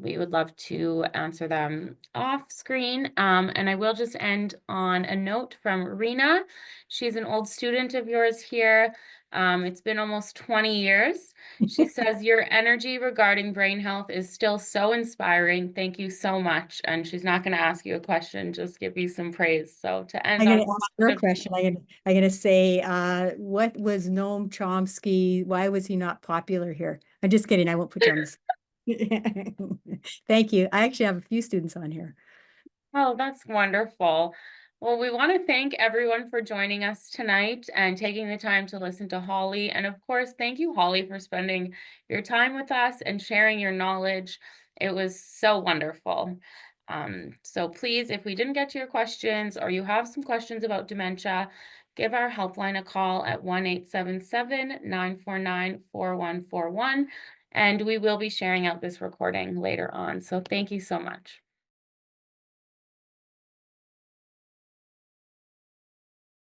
We would love to answer them off screen. And I will just end on a note from Rena. She's an old student of yours here. It's been almost 20 years. She says, your energy regarding brain health is still so inspiring. Thank you so much. And she's not going to ask you a question, just give you some praise. So to I'm end going on to ask her a question. I'm going to say, what was Noam Chomsky? Why was he not popular here? I'm just kidding. I won't put you on this. Thank you. I actually have a few students on here. Oh, that's wonderful. Well, we want to thank everyone for joining us tonight and taking the time to listen to Holly. And of course, thank you, Holly, for spending your time with us and sharing your knowledge. It was so wonderful. So please, if we didn't get to your questions or you have some questions about dementia, give our helpline a call at 1-877-949-4141. And we will be sharing out this recording later on. So thank you so much.